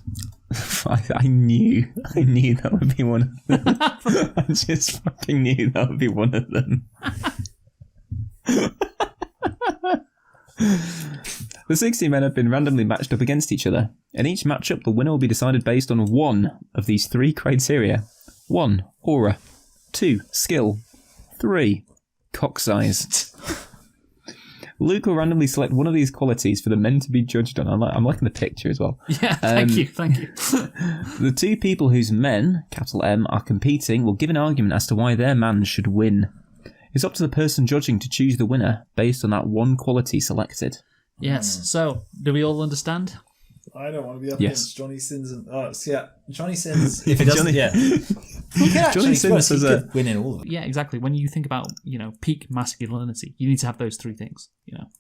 I knew that would be one of them. I just fucking knew that would be one of them. The 60 men have been randomly matched up against each other. In each matchup, the winner will be decided based on one of these 3 criteria. 1. Aura. 2. Skill. 3. Cock size. Luke will randomly select one of these qualities for the men to be judged on. I'm liking the picture as well. Yeah, thank you. The 2 people whose men, capital M, are competing will give an argument as to why their man should win. It's up to the person judging to choose the winner based on that one quality selected. Yes. So, do we all understand? I don't want to be up against Johnny Sins and Johnny Sins. If it doesn't, Johnny Sins has win in all of them. Yeah, exactly. When you think about peak masculinity, you need to have those 3 things,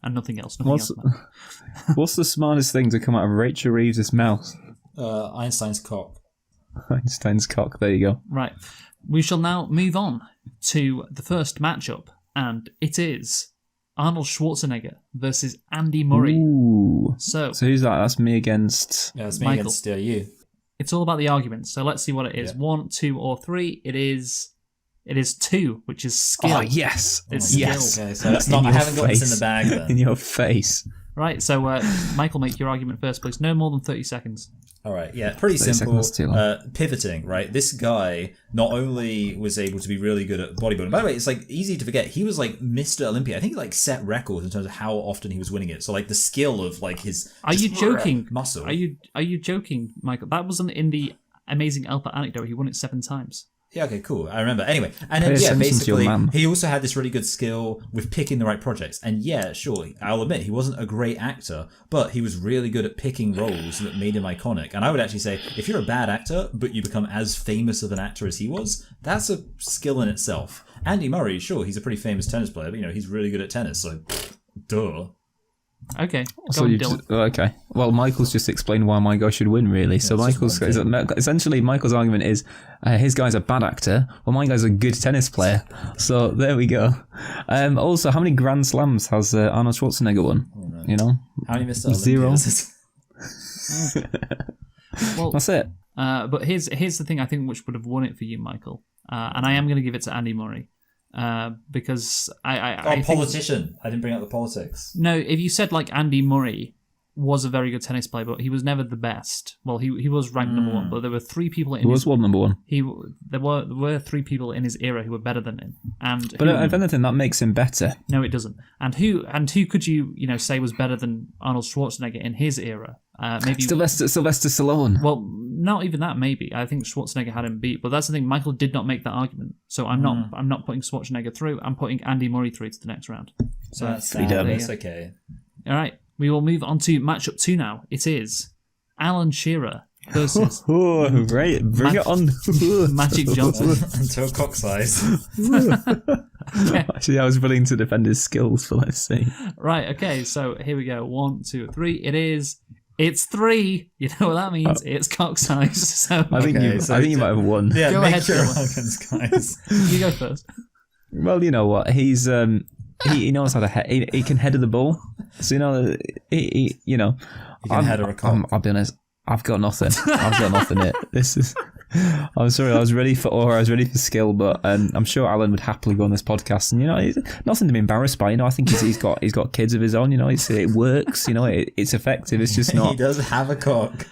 and nothing else. What's the smartest thing to come out of Rachel Reeves' mouth? Einstein's cock. Einstein's cock. There you go. Right. We shall now move on to the first matchup, and it is Arnold Schwarzenegger versus Andy Murray. Ooh. So who's that? That's me against... Yeah, it's me Michael. against you. It's all about the arguments. So let's see what it is. Yeah. 1, 2, or 3. It is 2, which is skill. Oh, yes. It's yes. skill. Okay, so it's not, I haven't got this in the bag then. In your face. Right, so Michael, make your argument first, please. No more than 30 seconds. All right, yeah, pretty 30 simple. seconds too long. Pivoting, right? This guy not only was able to be really good at bodybuilding. By the way, it's like easy to forget. He was like Mr. Olympia. I think he like set records in terms of how often he was winning it. So like the skill of like his. Are you joking? Muscle. Are you joking, Michael? That wasn't in the Amazing Alpha anecdote. He won it 7 times. Yeah, okay, cool. I remember. Anyway, and then, Hey, send this to your basically, mum. he also had this really good skill with picking the right projects. And yeah, sure, I'll admit, he wasn't a great actor, but he was really good at picking roles that made him iconic. And I would actually say, if you're a bad actor, but you become as famous of an actor as he was, that's a skill in itself. Andy Murray, sure, he's a pretty famous tennis player, but, you know, he's really good at tennis, so duh. Okay. So Go on, you Dylan. just, okay. Well, Michael's just explained why my guy should win, really. So it's just Michael's essentially Michael's argument is his guy's a bad actor, well, my guy's a good tennis player. So there we go. Also, how many Grand Slams has Arnold Schwarzenegger won? Oh, You know, How many Mr. Zero. Olympias? Well, that's it. but here's the thing I think which would have won it for you, Michael. And I am going to give it to Andy Murray. Because I think, politician. I didn't bring up the politics. no, if you said like Andy Murray was a very good tennis player, but he was never the best. Well, he was ranked number 1, but there were 3 people in He was number one. there were 3 people in his era who were better than him. And But if anything, that makes him better. no, it doesn't. And who could you say was better than Arnold Schwarzenegger in his era? Maybe Sylvester Stallone. Well, not even that. Maybe I think Schwarzenegger had him beat, but that's the thing. Michael did not make that argument, so I'm not putting Schwarzenegger through. I'm putting Andy Murray through to the next round. So That's pretty dumb. It's okay. all right, we will move on to matchup 2 now. It is Alan Shearer versus Oh, right. Bring it on. Magic Johnson. Until cock size. Actually, I was willing to defend his skills, for let's see. Right. Okay. So here we go. 1, 2, 3. It's 3. You know what that means? It's cock size. So I think you might have won. Yeah, Go make ahead, your Dylan. arguments, guys. you go first. Well, you know what? He's he knows how to he can header the ball. So he You can header a cock. I'll be honest. I've got nothing. This is. I'm sorry. I was ready for aura. I was ready for skill, but I'm sure Alan would happily go on this podcast. And he's nothing to be embarrassed by. I think he's got kids of his own. It works. It's effective. It's just not. He does have a cock.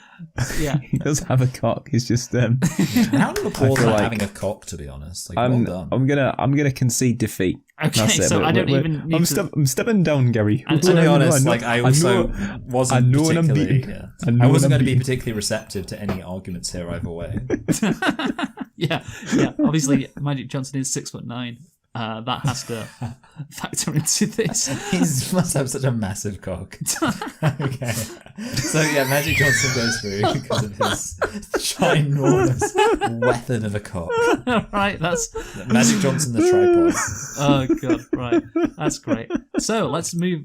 Yeah. He does have a cock. He's just. How do applaud feel for like- having a cock? To be honest, well done. I'm gonna concede defeat. Okay. That's it. So I don't even need to. I'm stepping down, Gary. And- To be honest, know- I also wasn't know when I'm particularly. beaten. Yeah. I know I wasn't when I'm going to be beaten. particularly receptive to any arguments here either way. Yeah. Obviously, Magic Johnson is 6'9". That has to factor into this. He must have such a massive cock. Okay. So yeah, Magic Johnson goes through because of his ginormous weapon of a cock. Right, that's Magic Johnson the tripod. oh god, right, that's great. So let's move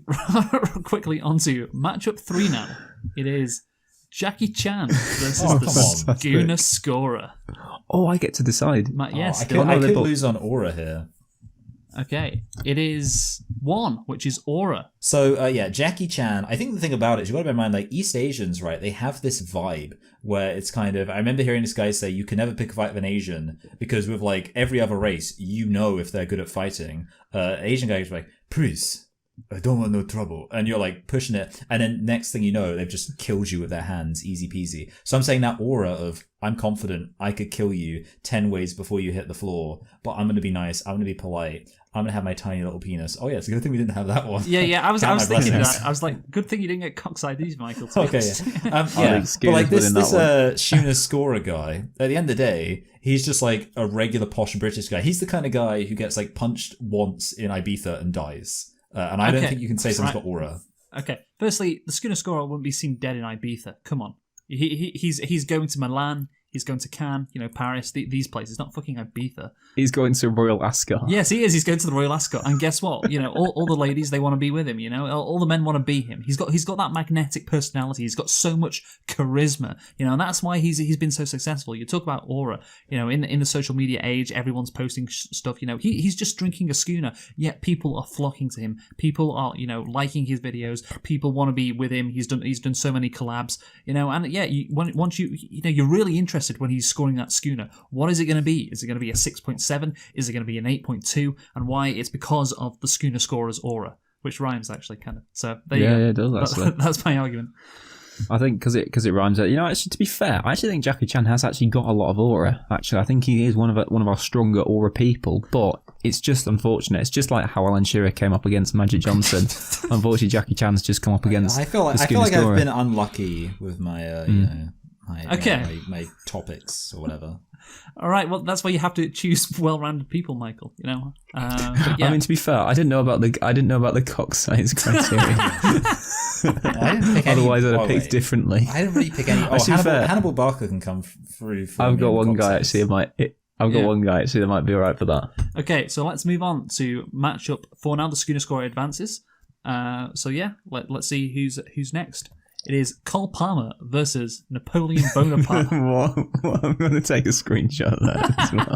quickly onto matchup 3 now. It is Jackie Chan versus Oh, the come on. Schooner Scorer. Oh, I get to decide. Yes, I Dylan. could lose on aura here. Okay, it is 1, which is Aura. So yeah, Jackie Chan. I think the thing about it is you got to bear in mind, like East Asians, right? They have this vibe where it's kind of. I remember hearing this guy say, "You can never pick a fight with an Asian because with like every other race, you know if they're good at fighting." Asian guys are like, "Please, I don't want no trouble," and you're like pushing it, and then next thing you know, they've just killed you with their hands, easy peasy. So I'm saying that aura of I'm confident I could kill you 10 ways before you hit the floor, but I'm gonna be nice, I'm gonna be polite, I'm gonna have my tiny little penis. Oh yeah, it's a good thing we didn't have that one. Yeah. I was Count my thinking blessings. that. I was like, good thing you didn't get cockside these, Michael. to be Okay, honest. yeah. think But Schooner's like this winning that Schooner Scorer guy, at the end of the day, he's just like a regular posh British guy. He's the kind of guy who gets like punched once in Ibiza and dies. And I don't Okay, think you can say someone's right. got aura. Okay. Firstly, the Schooner Scorer wouldn't be seen dead in Ibiza. Come on. He's going to Milan. He's going to Cannes, Paris, these places, not fucking Ibiza. He's going to Royal Ascot. Yes, he is. He's going to the Royal Ascot, and guess what? All the ladies, they want to be with him. All the men want to be him. He's got that magnetic personality. He's got so much charisma. And that's why he's been so successful. You talk about aura. In the social media age, everyone's posting stuff. He's just drinking a schooner, yet people are flocking to him. People are liking his videos. People want to be with him. He's done so many collabs. And yeah, once you're really interested when he's scoring that schooner. What is it going to be? Is it going to be a 6.7? Is it going to be an 8.2? And why? It's because of the schooner scorer's aura, which rhymes actually, kind of. So there you go. Yeah, it does actually. That's my argument. I think because it rhymes. Actually, to be fair, I actually think Jackie Chan has actually got a lot of aura. Actually, I think he is one of our stronger aura people. But it's just unfortunate. It's just like how Alan Shearer came up against Magic Johnson. Unfortunately, Jackie Chan's just come up against. I feel like I've been unlucky with my my topics or whatever. All right, well, that's why you have to choose well-rounded people, Michael. Yeah. I mean, to be fair, I didn't know about the cock size criteria. I didn't pick any. Otherwise, I'd have picked differently. I didn't really pick any. Hannibal Barker can come through. I've got one guy actually. One guy actually that might be alright for that. Okay, so let's move on to matchup 4 now. The schooner scorer advances. So yeah, let's see who's next. It is Cole Palmer versus Napoleon Bonaparte. What? I'm going to take a screenshot of that as well.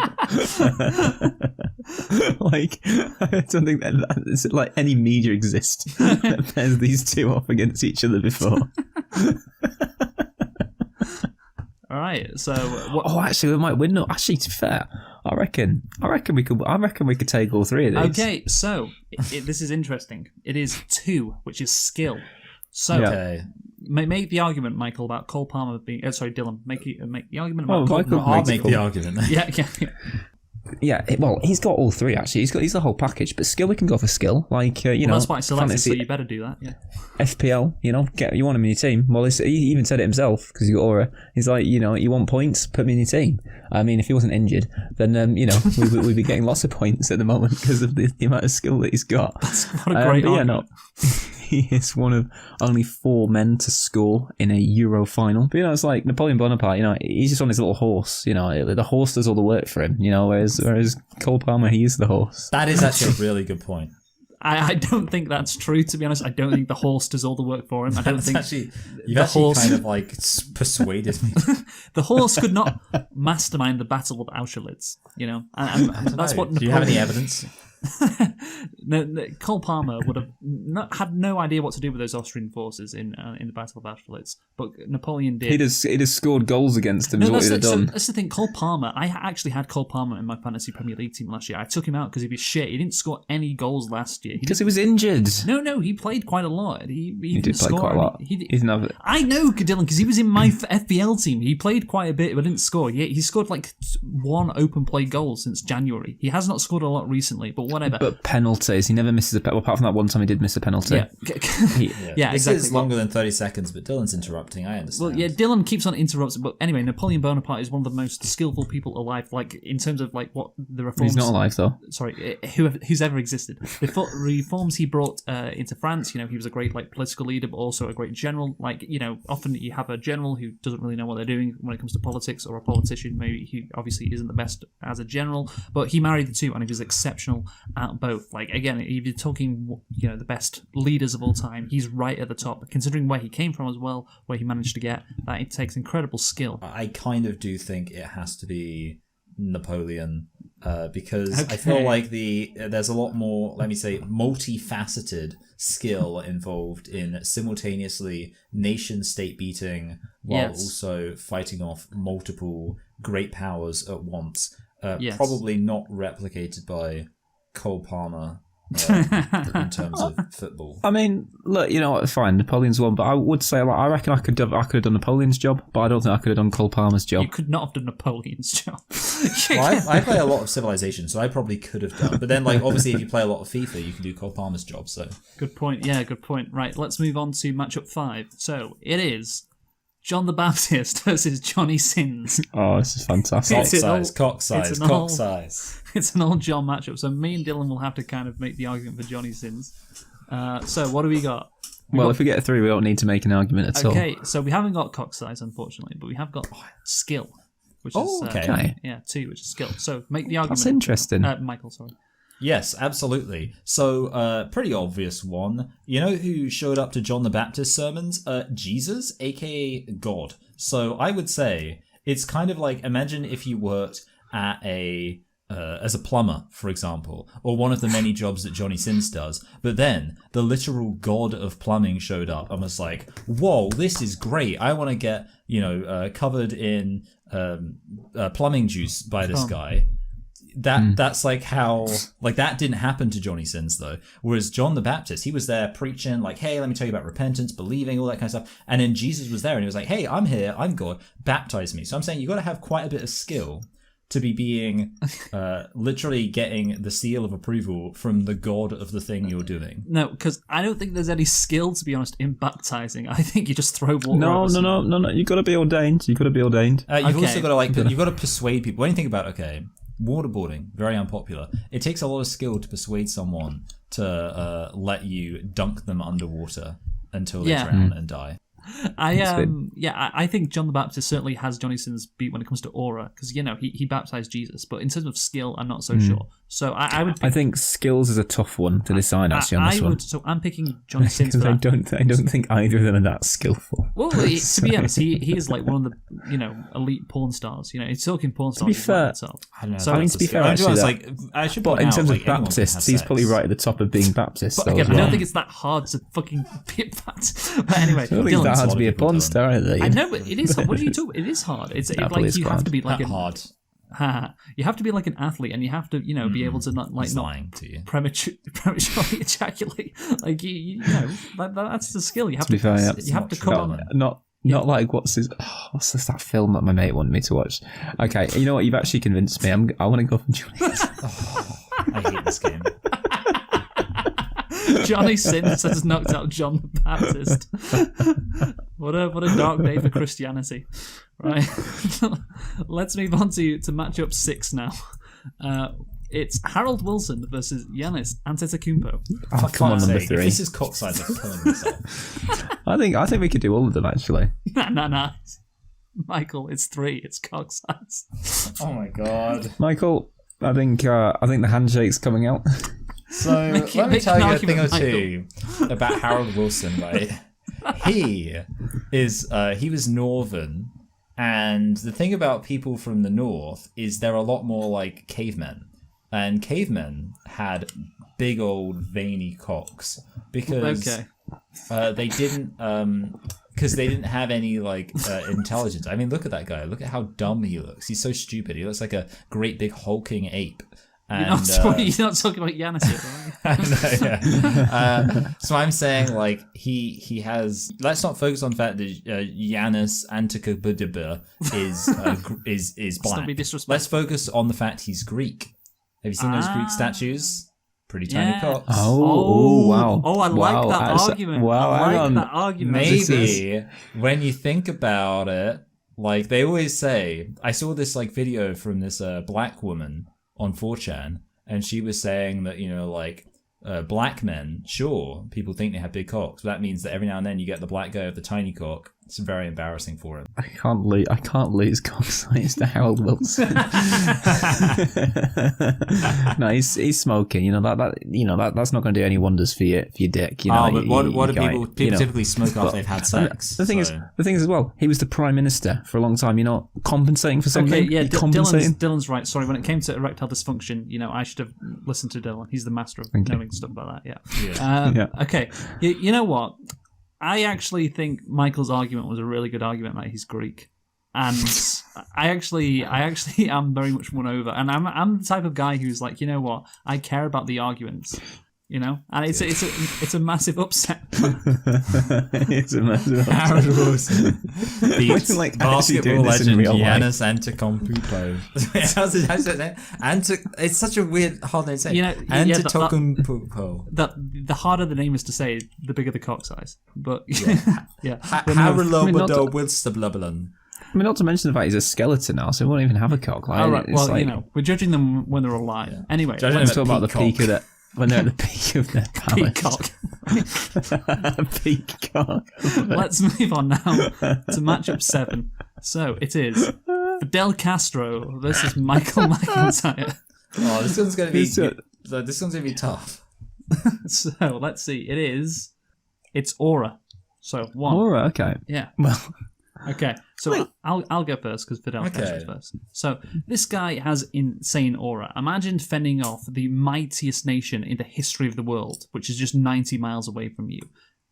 I don't think that like any media exists that pairs these two off against each other before. All right, so actually, we might win. No, actually, to be fair, I reckon we could take all 3 of these. Okay, so this is interesting. It is 2, which is skill. So. Yeah. Okay. Make the argument, Michael, about Cole Palmer being... Dylan. Make the argument about Cole Palmer. I'll make the argument. Yeah. Yeah, well, he's got all 3 actually. He's the whole package. But skill, we can go for skill. Like that's why I selected. So you better do that. Yeah. FPL, you want him in your team. Well, he even said it himself because he got aura. He's like, you want points, put me in your team. I mean, if he wasn't injured, then we'd be getting lots of points at the moment because of the amount of skill that he's got. What a great argument. He is one of only 4 men to score in a Euro final. But, it's like Napoleon Bonaparte, he's just on his little horse. The horse does all the work for him, whereas Cole Palmer, he is the horse. That is actually a really good point. I don't think that's true, to be honest. I don't think the horse does all the work for him. I don't think you've actually kind of like persuaded me. The horse could not mastermind the Battle of Austerlitz, and that's what Napoleon... Do you have any evidence? Cole Palmer would have had no idea what to do with those Austrian forces in the Battle of Austerlitz, but Napoleon did. He'd have scored goals against him. That's the thing. Cole Palmer. I actually had Cole Palmer in my fantasy Premier League team last year. I took him out because he was shit. He didn't score any goals last year because he was injured. No, he played quite a lot. He did play quite a lot. I know, Dylan, because he was in my FBL team. He played quite a bit, but didn't score. He scored like 1 open play goal since January. He has not scored a lot recently, but whatever. But penalties, he never misses a penalty. Apart from that one time he did miss a penalty. Yeah, this exactly. is longer than 30 seconds, but Dylan's interrupting, I understand. Well, yeah, Dylan keeps on interrupting, but anyway, Napoleon Bonaparte is one of the most skillful people alive, like, in terms of, like, what the reforms... He's not alive, though. Sorry, who's ever existed. The reforms he brought into France, he was a great, like, political leader, but also a great general. Like, often you have a general who doesn't really know what they're doing when it comes to politics, or a politician, maybe he obviously isn't the best as a general, but he married the two, and he was exceptional at both. Like, again, if you're talking, the best leaders of all time, he's right at the top. Considering where he came from as well, where he managed to get, that it takes incredible skill. I kind of do think it has to be Napoleon, because I feel like there's a lot more, let me say, multifaceted skill involved in simultaneously nation-state beating while also fighting off multiple great powers at once. Probably not replicated by Cole Palmer in terms of football. I mean, look, fine, Napoleon's one, but I would say, I reckon I could have done Napoleon's job, but I don't think I could have done Cole Palmer's job. You could not have done Napoleon's job. Well, I play a lot of Civilization, so I probably could have done. But then, obviously, if you play a lot of FIFA, you can do Cole Palmer's job. So good point. Yeah, good point. Right, let's move on to matchup 5. So it is John the Baptist versus Johnny Sins. Oh, this is fantastic. Cock size. It's an old John matchup, so me and Dylan will have to kind of make the argument for Johnny Sins. So what do we got? If we get 3, we don't need to make an argument at all. Okay, so we haven't got cock size, unfortunately, but we have got skill. which is okay. 2, which is skill. So make the argument. That's interesting. Michael, sorry. Yes, absolutely. So, pretty obvious one. You know who showed up to John the Baptist's sermons? Jesus, aka God. So I would say it's kind of like, imagine if you worked at as a plumber, for example, or one of the many jobs that Johnny Sins does, but then the literal god of plumbing showed up and was like, whoa, this is great. I want to get, covered in plumbing juice by this guy. That's like how, like, that didn't happen to Johnny Sins though. Whereas John the Baptist, he was there preaching like, hey, let me tell you about repentance, believing, all that kind of stuff. And then Jesus was there and he was like, hey, I'm here, I'm God, baptize me. So I'm saying you got to have quite a bit of skill to be being literally getting the seal of approval from the God of the thing you're doing. No, because I don't think there's any skill, to be honest, in baptizing. I think you just throw water. No. You got to be ordained. You've Also got to you got to persuade people. When you think about waterboarding, very unpopular. It takes a lot of skill to persuade someone to let you dunk them underwater until they drown and die. I think John the Baptist certainly has Johnny Sins beat when it comes to aura, because he baptized Jesus, but in terms of skill, I'm not so sure. So I would. I think skills is a tough one to decide actually on this one. So I'm picking Johnny Sins because for I don't think either of them are that skillful. Well, to be honest, he is like one of the elite porn stars. He's talking porn stars. To be fair, I don't know. So to be fair, actually, I should. But in terms of anyone Baptists, he's probably right at the top of being Baptist. But again, I don't think it's that hard to fucking be a Baptist. But anyway, I don't think it's that hard to be a porn star either. I know, but it is hard. What are you talking? It is hard. It's like you have to be like hard. You have to be like an athlete, and you have to, be able to not lying to you. prematurely ejaculate. Like that's the skill. You have to be fair, you have to come on. Not like what's that film that my mate wanted me to watch. Okay, you know what? You've actually convinced me. I want to go for Johnny. I hate this game. Johnny Sins has knocked out John the Baptist. What a dark day for Christianity. Right. Let's move on to matchup 6 now. It's Harold Wilson versus Giannis Antetokounmpo. Oh, come on, number 3. If this is cockside, I'm killing myself. I think we could do all of them actually. Nah. Michael, it's 3. It's cocksides. Oh my god. Michael, I think the handshake's coming out. So let me tell you a thing or two about Harold Wilson, right? He was Northern, and the thing about people from the North is they're a lot more like cavemen, and cavemen had big old veiny cocks because they didn't because they didn't have any intelligence. I mean, look at that guy. Look at how dumb he looks. He's so stupid. He looks like a great big hulking ape. You're not talking about Giannis here, right? No, yeah. So I'm saying he has. Let's not focus on the fact that Giannis Antetokounmpo is black. Don't be disrespectful. Let's focus on the fact he's Greek. Have you seen those Greek statues? Pretty tiny cocks. Oh, wow. Oh, I like that argument. Wow, I like that argument. Maybe when you think about it, they always say. I saw this video from this black woman on 4chan, and she was saying that black men, sure, people think they have big cocks, but that means that every now and then you get the black guy with the tiny cock. It's very embarrassing for him. I can't lose cock size to Harold Wilson. No, he's smoking. That's not going to do any wonders for your dick. But what do people typically smoke after they've had sex? The thing is as well, he was the prime minister for a long time. You're not compensating for something. Okay, yeah, compensating. Dylan's right. Sorry, when it came to erectile dysfunction, I should have listened to Dylan. He's the master of knowing stuff about that. Yeah. Okay. You know what? I actually think Michael's argument was a really good argument that he's Greek, and I actually am very much won over, and I'm the type of guy who's like, you know what, I care about the arguments, and it's a massive upset. It's a massive upset. Harold Wilson beats basketball legend Giannis Antetokounmpo. How's it name? It's such a weird hard name to say. Antetokounmpo. The harder the name is to say, the bigger the cock size. But Harold Wilson. I mean, not to mention the fact he's a skeleton now, so he won't even have a cock. We're judging them when they're alive. Yeah. Anyway, let's talk about the peak of that. When they're at the peak of their powers. Peak cock. Let's move on now to matchup 7. So it is Fidel Castro versus Michael McIntyre. Oh, this one's gonna be tough. So let's see. It's Aura. So 1. Aura, okay. Yeah. Well, Okay. So I'll go first because Fidel Castro's first. So this guy has insane aura. Imagine fending off the mightiest nation in the history of the world, which is just 90 miles away from you.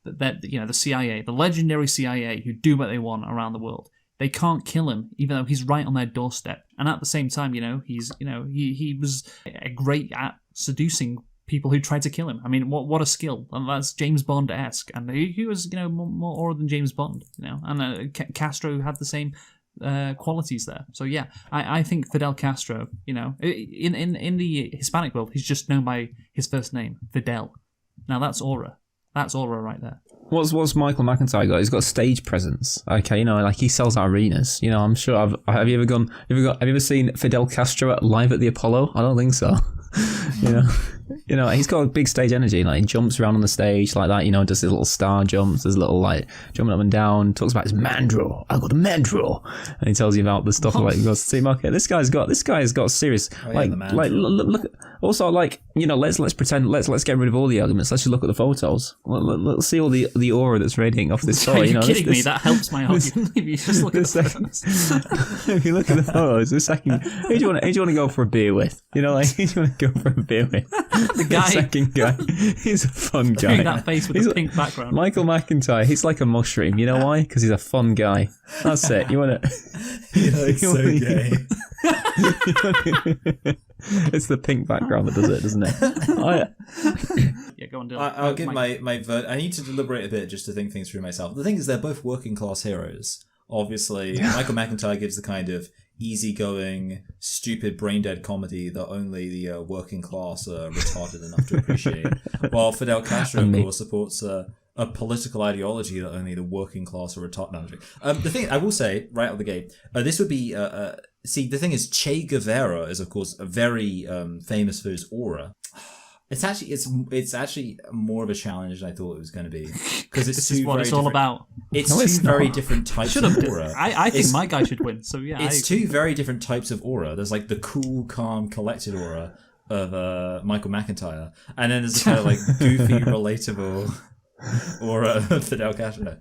That the CIA, the legendary CIA, who do what they want around the world. They can't kill him, even though he's right on their doorstep. And at the same time, he was great at seducing people who tried to kill him. I mean, what a skill! And that's James Bond-esque, and he was more aura than James Bond, And Castro had the same qualities there. So yeah, I think Fidel Castro, in the Hispanic world, he's just known by his first name, Fidel. Now that's aura. That's aura right there. What's Michael McIntyre got? He's got stage presence. Okay, like he sells arenas. I'm sure. Have you ever seen Fidel Castro live at the Apollo? I don't think so. He's got a big stage energy. Like he jumps around on the stage like that. Does his little star jumps. There's little jumping up and down. Talks about his mandrill. I got a mandrill, and he tells you about the stuff like he goes to see market. This guy's got serious. Look. Also, let's pretend. Let's get rid of all the arguments. Let's just look at the photos. Let's see all the aura that's radiating off this toy. You're kidding me? That helps my argument. If you just look at the photos. If you look at the photos, the second, who do you want to go for a beer with? Who do you want to go for a beer with? The guy. The second guy. He's a fun guy. Doing that face with the pink background. Michael McIntyre. He's like a mushroom. You know why? Because he's a fun guy. That's it. You want to? It's so gay. It's the pink background that does it, doesn't it? Yeah, go on, Dylan. I'll give my vote. I need to deliberate a bit just to think things through myself. The thing is, they're both working class heroes. Obviously, Michael McIntyre gives the kind of easygoing, stupid, brain-dead comedy that only the working class are retarded enough to appreciate. While Fidel Castro, of course, supports a political ideology that only the working class are retarded. The thing I will say right out of the gate, this would be see, the thing is, Che Guevara is of course very famous for his aura. It's actually more of a challenge than I thought it was going to be, because this is what it's all about. It's two very different types of aura. I think my guy should win. So yeah, it's two very different types of aura. There's the cool, calm, collected aura of Michael McIntyre, and then there's the kind of goofy, relatable aura of Fidel Castro.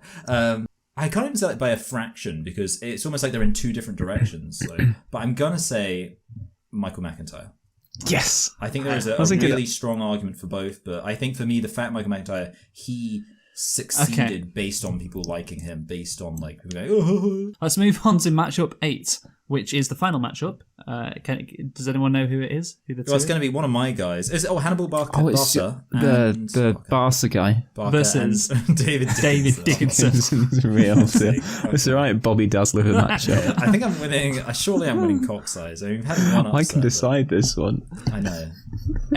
I can't even say by a fraction, because it's almost like they're in two different directions. But I'm gonna say Michael McIntyre. Yes, I think there is a really strong argument for both, but I think for me, the fact Michael McIntyre, he succeeded based on people liking him, based on people going, oh. Let's move on to matchup 8, which is the final matchup. Does anyone know who it is? It's going to be one of my guys. Hannibal Barca? Oh, it's the Barca guy versus David Dickinson. Real. It's all right, Bobby Dazzler with matchup. I think I'm winning. Surely I'm winning cock size. I mean, we've had one upset, I can decide this one. I know.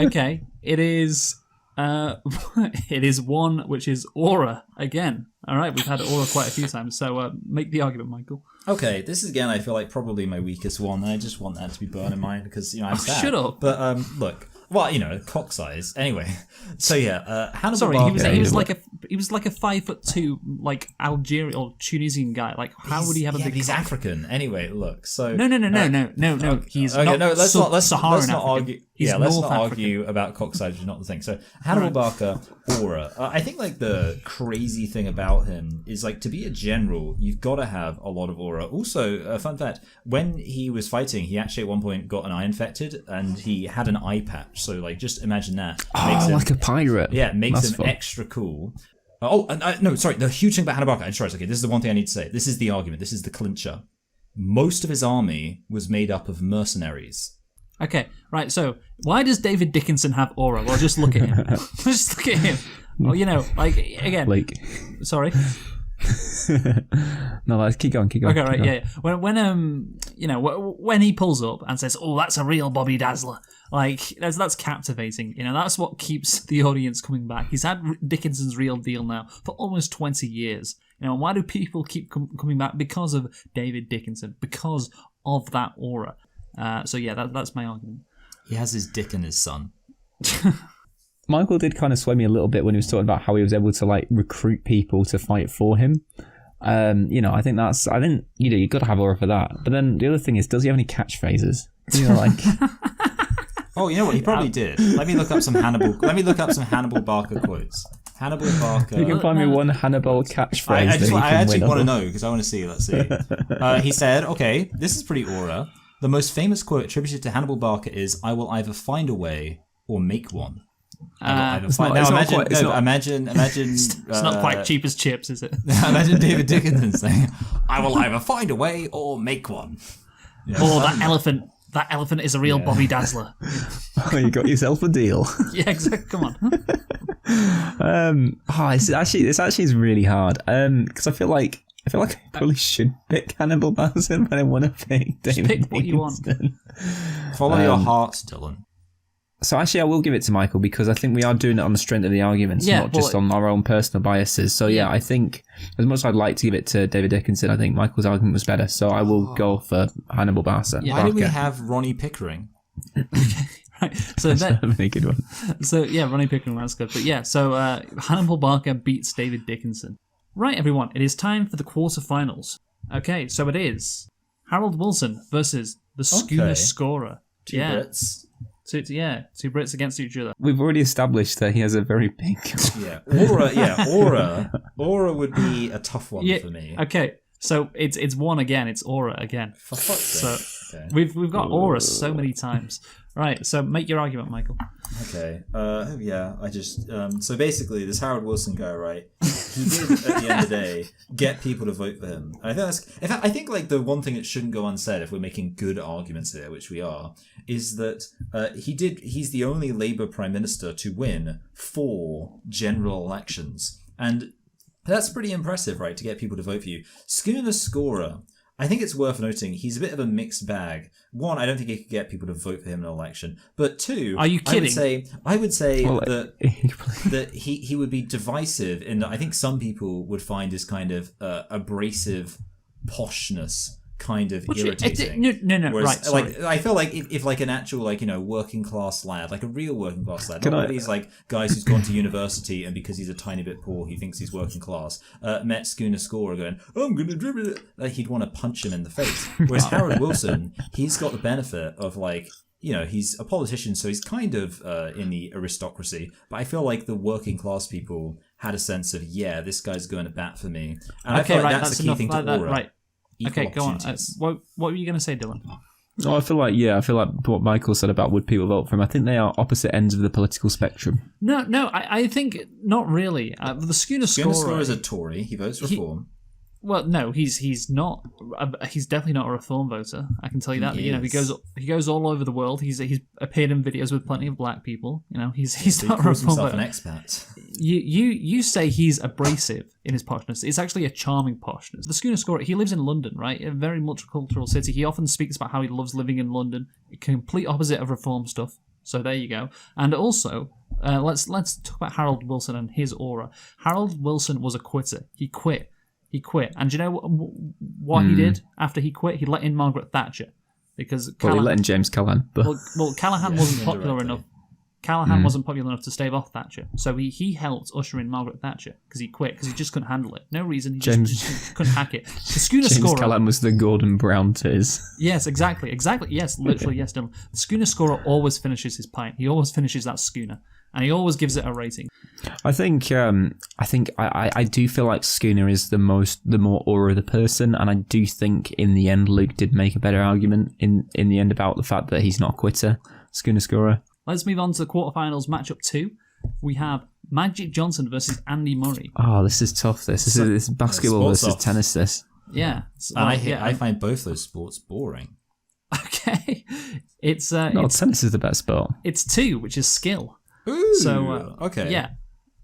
Okay, it is. It is one which is aura again. All right, we've had aura quite a few times, so make the argument, Michael. Okay, this is again, I feel like probably my weakest one. I just want that to be borne in mind because I'm sad. Shut up. But look, well, cock size. Anyway, so yeah, Hannibal. Sorry, Barca, he was like a 5'2" Algerian or Tunisian guy. How would he have a big? But he's African. Anyway, look. So no. He's okay, not. No, let's not African. argue. He's let's North not African. argue about cock size, which is not the thing. So Hannibal Barca, aura. I think the crazy thing about him is to be a general, you've got to have a lot of aura. Also, a fun fact: when he was fighting, he actually at one point got an eye infected, and he had an eye patch. So just imagine that. Like a pirate. Yeah, makes him fun. extra cool. No, sorry. The huge thing about Hannibal Barca. Sorry, okay. This is the one thing I need to say. This is the argument. This is the clincher. Most of his army was made up of mercenaries. Okay, right. So why does David Dickinson have aura? Well, just look at him. Just look at him. Well, again. Blake. Sorry. No, let's keep going. Okay, right. Yeah. When he pulls up and says, "Oh, that's a real Bobby Dazzler," that's captivating. That's what keeps the audience coming back. He's had Dickinson's real deal now for almost 20 years. Why do people keep coming back? Because of David Dickinson. Because of that aura. So yeah, that's my argument. He has his dick in his son. Michael did kind of sway me a little bit when he was talking about how he was able to recruit people to fight for him. I think you've got to have aura for that. But then the other thing is, does he have any catchphrases? Like. Oh, you know what? He probably did. Let me look up some Hannibal Barker quotes. Hannibal Barker. You can find me one Hannibal catchphrase. I actually want to know because I want to see. Let's see. He said, "Okay, this is pretty aura. The most famous quote attributed to Hannibal Barker is, 'I will either find a way or make one.'" Imagine. It's not quite cheap as chips, is it? Imagine David Dickinson saying, "I will either find a way or make one." Yeah. Oh, that elephant. That elephant is a real Bobby Dazzler. Oh, you got yourself a deal. Yeah, exactly. Come on. This actually is really hard. Because I feel like I probably should pick Hannibal Barker, but I want to pick David pick what you want. Follow your heart, Dylan. So actually, I will give it to Michael because I think we are doing it on the strength of the arguments, not just on our own personal biases. So I think as much as I'd like to give it to David Dickinson, I think Michael's argument was better. So I will go for Hannibal Barker. Why do we have Ronnie Pickering? Right. So that's a really good one. So Ronnie Pickering, that's good. But so Hannibal Barker beats David Dickinson. Right, everyone, it is time for the quarterfinals. Okay, so it is Harold Wilson versus the Schooner Scorer. Two Brits. Two Brits against each other. We've already established that he has a very big... Aura would be a tough one for me. Okay, so it's one again. It's Aura again. For fuck's sake. So we've got Aura so many times. Right, so make your argument, Michael. Okay. I just so basically this Harold Wilson guy, right? He did at the end of the day get people to vote for him. And I think like the one thing that shouldn't go unsaid if we're making good arguments here, which we are, is that he's the only Labour Prime Minister to win 4 general elections. And that's pretty impressive, right, to get people to vote for you. Schooner Scorer, I think it's worth noting he's a bit of a mixed bag. One, I don't think he could get people to vote for him in an election. But two, are you kidding? I would say that he would be divisive in that I think some people would find his kind of abrasive poshness kind of irritating. No, whereas, right, sorry. Like, I feel like if like an actual working class lad, like a real working class lad, not one of these like guys who's gone to university and because he's a tiny bit poor he thinks he's working class, met Schooner Scorer going, "Oh, I'm gonna dribble it," like he'd want to punch him in the face. Whereas Harold Wilson, he's got the benefit of like, he's a politician, so he's kind of in the aristocracy. But I feel like the working class people had a sense of, this guy's going to bat for me. And I feel like that's the key thing to Aura. Right. Okay, go on. What were you going to say, Dylan? Oh, I feel like what Michael said about would people vote for him. I think they are opposite ends of the political spectrum. No, I think not really. The Schooner Scorer is a Tory. He votes Reform. Well, no, he's not. He's definitely not a Reform voter. I can tell you that. He goes all over the world. He's appeared in videos with plenty of black people. He's not a Reform voter. An expat. You say he's abrasive in his poshness. It's actually a charming poshness. The Schooner Scorer, he lives in London, right? A very multicultural city. He often speaks about how he loves living in London. Complete opposite of Reform stuff. So there you go. And also, let's talk about Harold Wilson and his aura. Harold Wilson was a quitter. He quit. And do you know what he did after he quit? He let in Margaret Thatcher. Because he let in James Callaghan. But... Well, Callaghan wasn't popular enough. Callaghan wasn't popular enough to stave off Thatcher. So he helped usher in Margaret Thatcher because he quit, because he just couldn't handle it. No reason. He just couldn't hack it. The Schooner James Scorer... Callaghan was the Gordon Brown to his... Yes, exactly. Yes, literally, yes, Dylan. The Schooner Scorer always finishes his pint. He always finishes that schooner. And he always gives it a rating. I think I do feel like Schooner is the more aura of the person, and I do think in the end Luke did make a better argument in the end about the fact that he's not a quitter. Schooner Scorer. Let's move on to the quarterfinals matchup 2. We have Magic Johnson versus Andy Murray. Oh, this is tough. This is basketball versus tennis. This. Yeah. I find both those sports boring. Okay. Tennis is the best sport. It's 2, which is skill. Ooh, so okay. Yeah,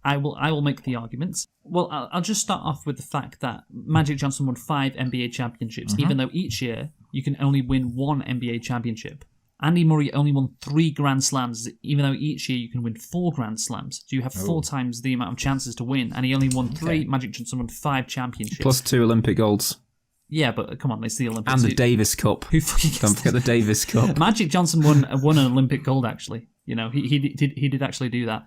I will make the arguments. Well, I'll just start off with the fact that Magic Johnson won 5 NBA championships, even though each year you can only win 1 NBA championship. Andy Murray only won 3 Grand Slams, even though each year you can win 4 Grand Slams. So you have 4 times the amount of chances to win, and he only won 3. Magic Johnson won 5 championships. Plus 2 Olympic golds. Yeah, but come on, it's the Olympics. And the Davis Cup. Who fucking Don't forget the Davis Cup. Magic Johnson won an Olympic gold, actually. He did actually do that.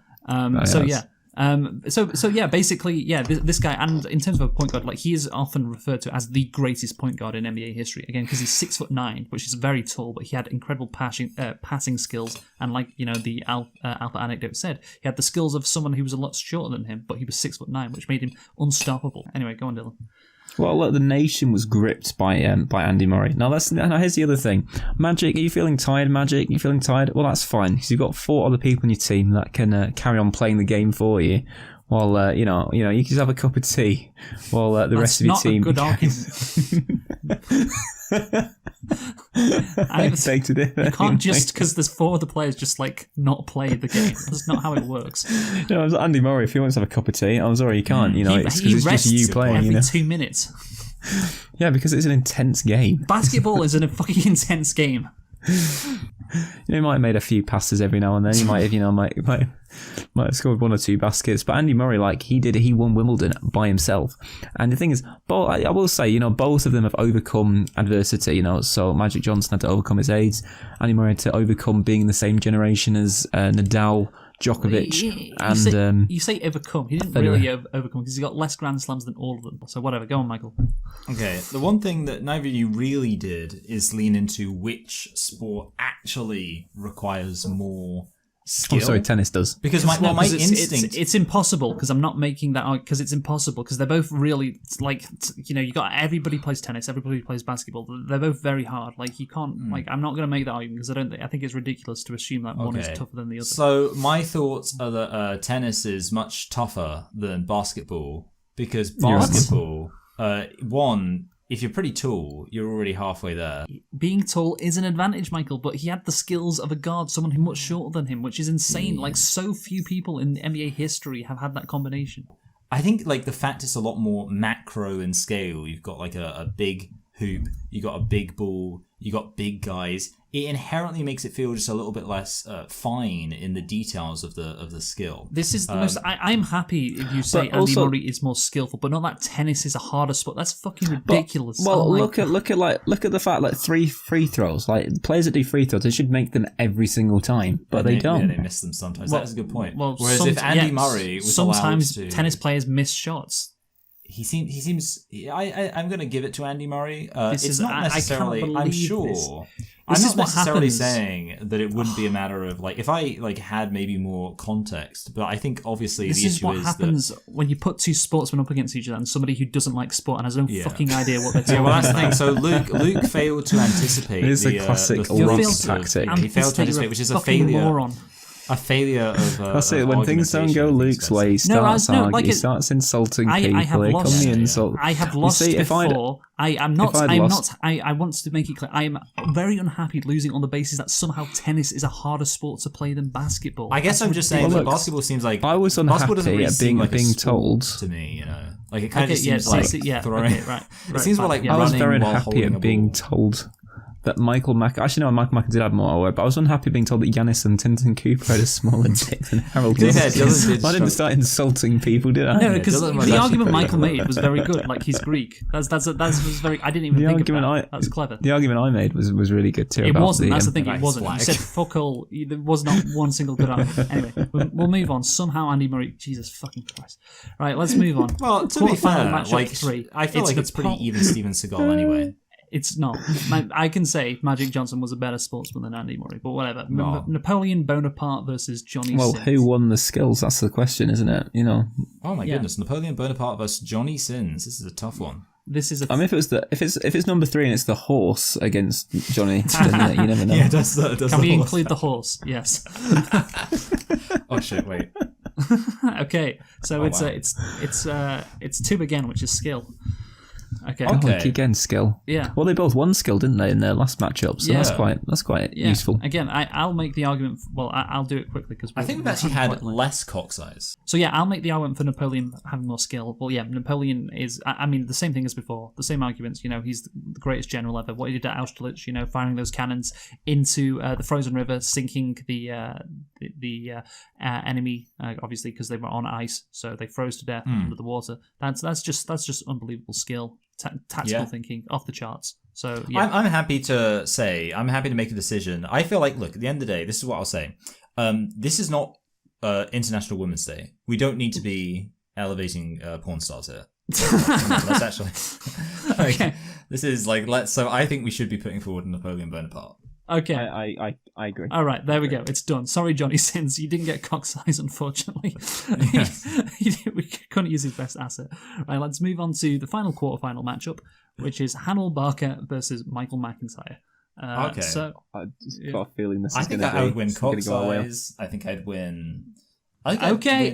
So yeah, basically, yeah, this guy, and in terms of a point guard, like he is often referred to as the greatest point guard in NBA history. Again, because he's 6'9", which is very tall, but he had incredible passing skills, and like the Alpha anecdote said, he had the skills of someone who was a lot shorter than him, but he was 6'9", which made him unstoppable. Anyway, go on, Dylan. Well, look, the nation was gripped by Andy Murray. Now here's the other thing. Magic, are you feeling tired, Magic? Are you feeling tired? Well, that's fine, because you've got 4 other people in your team that can carry on playing the game for you. While you can just have a cup of tea while the rest of your team. That's not a good argument. You can't just because there's 4 other players just like not play the game. That's not how it works. No, Andy Murray. If he wants to have a cup of tea, I'm sorry, you can't. It's just you playing. Every 2 minutes. Yeah, because it's an intense game. Basketball is a fucking intense game. He might have made a few passes every now and then. He might have, might have scored 1 or 2 baskets. But Andy Murray, he won Wimbledon by himself. And the thing is, I will say, both of them have overcome adversity. So Magic Johnson had to overcome his age. Andy Murray had to overcome being in the same generation as Nadal, Djokovic, you say overcome. He didn't really overcome because he got less Grand Slams than all of them. So whatever, go on, Michael. Okay, the one thing that neither of you really did is lean into which sport actually requires more skill. Oh, sorry, tennis does. Because my instinct... It's impossible, because I'm not making that argument, because it's impossible, because they're both really, you got everybody plays tennis, everybody plays basketball. They're both very hard. Like, you can't, I'm not going to make that argument, because I think it's ridiculous to assume that one is tougher than the other. So, my thoughts are that tennis is much tougher than basketball, because basketball, one... If you're pretty tall, you're already halfway there. Being tall is an advantage, Michael, but he had the skills of a guard, someone who's much shorter than him, which is insane. Like, so few people in NBA history have had that combination. I think, the fact it's a lot more macro in scale. You've got, a big hoop, you got a big ball, you got big guys. It inherently makes it feel just a little bit less fine in the details of the skill. This is the most. I'm happy if you say Andy Murray is more skillful, but not that tennis is a harder sport. That's fucking ridiculous. Look at the fact 3 free throws. Players that do free throws, they should make them every single time, but they don't. Yeah, they miss them sometimes. That's a good point. Whereas if Andy Murray was sometimes allowed to, tennis players miss shots. He seems. I'm going to give it to Andy Murray. It's not necessarily. I'm sure. I'm not necessarily saying that it wouldn't be a matter of if I had maybe more context, but I think obviously the issue is what happens when you put 2 sportsmen up against each other and somebody who doesn't like sport and has no fucking idea what they're doing. Well, that's the thing. So Luke failed to anticipate. It is a classic Ross tactic. He failed to anticipate, which is a failure. Moron. A failure of. That's it. When things don't go Luke's way, he starts he starts insulting people. I have lost before. I want to make it clear. I am very unhappy losing on the basis that somehow tennis is a harder sport to play than basketball. I guess I'm just saying that basketball seems like I was unhappy at being told to me. It kind of just seems throwing. Okay, right. It seems more like I was very unhappy at being told that Michael Mack... Actually, no, Michael Mack did have more, but I was unhappy being told that Giannis and Tintin Cooper had a smaller dick than Harold Wilson. I didn't start insulting people, did I? No, because the argument Michael made was very good. He's Greek. That was very... I didn't even think of that. That's clever. The argument I made was really good, too. It wasn't. That's the thing. It wasn't. You said fuck all. There was not one single good argument. Anyway, we'll move on. Somehow Andy Murray... Jesus fucking Christ. Right, let's move on. Well, to be fair, I feel like it's pretty even Steven Seagal anyway. It's not. I can say Magic Johnson was a better sportsman than Andy Murray, but whatever. No. Napoleon Bonaparte versus Johnny Sins. Well, who won the skills? That's the question, isn't it? Oh my goodness, Napoleon Bonaparte versus Johnny Sins. This is a tough one. This is. If it's number 3 and it's the horse against Johnny, then you never know. Yeah, does Can we include the horse? Yes. Oh shit! Wait. Okay, so it's 2 again, which is skill. Okay. Again, skill. Yeah. Well, they both won skill, didn't they, in their last matchup? So that's quite useful. Again, I'll make the argument. I'll do it quickly because I think we've actually had less cock size. So yeah, I'll make the argument for Napoleon having more skill. Well, yeah, Napoleon is. I mean, the same thing as before. The same arguments. He's the greatest general ever. What he did at Austerlitz. Firing those cannons into the frozen river, sinking the enemy. Obviously, because they were on ice, so they froze to death under the water. That's just unbelievable skill. Tactical thinking off the charts. So yeah. I'm happy to make a decision. I feel like, look, at the end of the day, this is what I'll say. This is not International Women's Day. We don't need to be elevating porn stars here. Let's actually. Okay. This is like So I think we should be putting forward Napoleon Bonaparte. Okay. I agree. All right, there we go. It's done. Sorry, Johnny Sins. You didn't get cock size, unfortunately. We couldn't use his best asset. Right, let's move on to the final quarterfinal matchup, which is Hannibal Barker versus Michael McIntyre. Okay. So I just got a feeling this I is going think to be... I would win cock go away. size. I think I'd win... okay.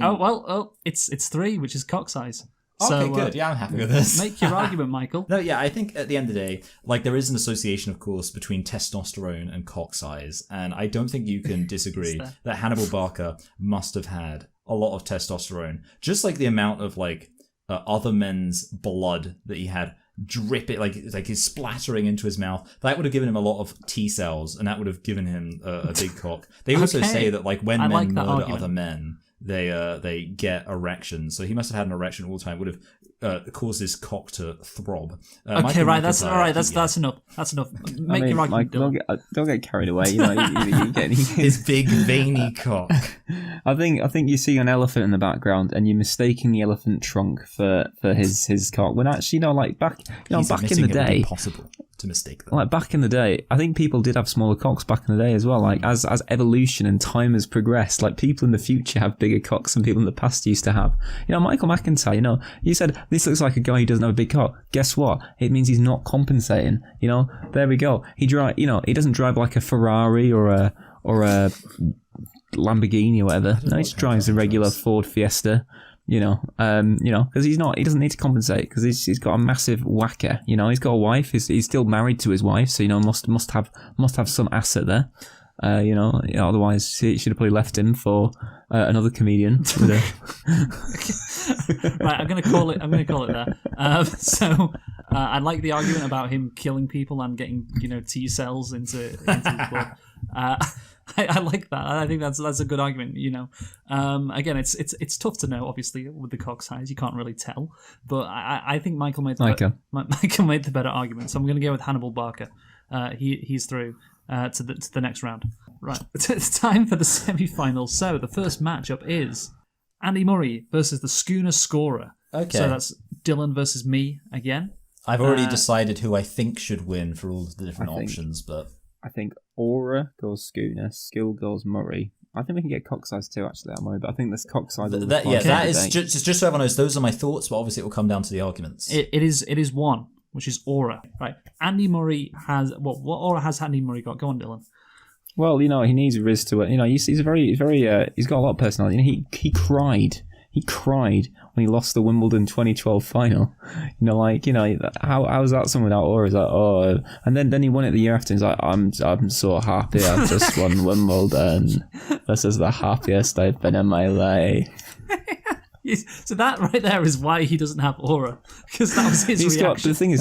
It's 3, which is cock size. Okay, So, good. Yeah, I'm happy with this. Make your argument, Michael. No, yeah, I think at the end of the day, like there is an association, of course, between testosterone and cock size, and I don't think you can disagree that Hannibal Barker must have had a lot of testosterone, just like the amount of like other men's blood that he had dripping, like he's splattering into his mouth. That would have given him a lot of T cells, and that would have given him a big cock. They also say that like when men murder other men, they get erections. So he must have had an erection all the time. Would have caused his cock to throb. Okay, right. That's all right. That's enough. That's enough. Make your argument. Mike, don't get carried away. You know, you get his big veiny cock. I think you see an elephant in the background, and you're mistaking the elephant trunk for his cock. When actually, back in the day, impossible to mistake them. Like back in the day, I think people did have smaller cocks back in the day as well. Like as evolution and time has progressed, like people in the future have bigger cocks than people in the past used to have. Michael McIntyre. You said this looks like a guy who doesn't have a big cock. Guess what? It means he's not compensating. There we go. He doesn't drive like a Ferrari or a Lamborghini or whatever. No, he just drives a regular Ford Fiesta. Because he doesn't need to compensate because he's got a massive whacker. He's got a wife. He's still married to his wife, so must have some asset there. Otherwise he should have probably left him for another comedian. Right, I'm gonna call it there. I like the argument about him killing people and getting T cells into his blood. I like that. I think that's a good argument. Again, it's tough to know. Obviously, with the cock size, you can't really tell. But I think Michael made the better argument. So I'm going to go with Hannibal Barker. He's through to the next round. Right, it's time for the semi-finals. So the first matchup is Andy Murray versus the Schooner Scorer. Okay. So that's Dylan versus me again. I've already decided who I think should win for all of the different options, but. I think Aura goes Schooner, Skill goes Murray. I think we can get cock size too, actually, at Murray, but I think this cock size that is just so everyone knows, those are my thoughts, but obviously it will come down to the arguments. It is one, which is Aura. Right. Andy Murray has what aura has Andy Murray got? Go on, Dylan. Well, he needs Riz to it. He's a very he's got a lot of personality. He cried. He cried when he lost the Wimbledon 2012 final. How's that someone without aura? He's like, oh, and then he won it the year after. He's like, I'm so happy I've just won Wimbledon. This is the happiest I've been in my life. So that right there is why he doesn't have aura, because that was his reaction. The thing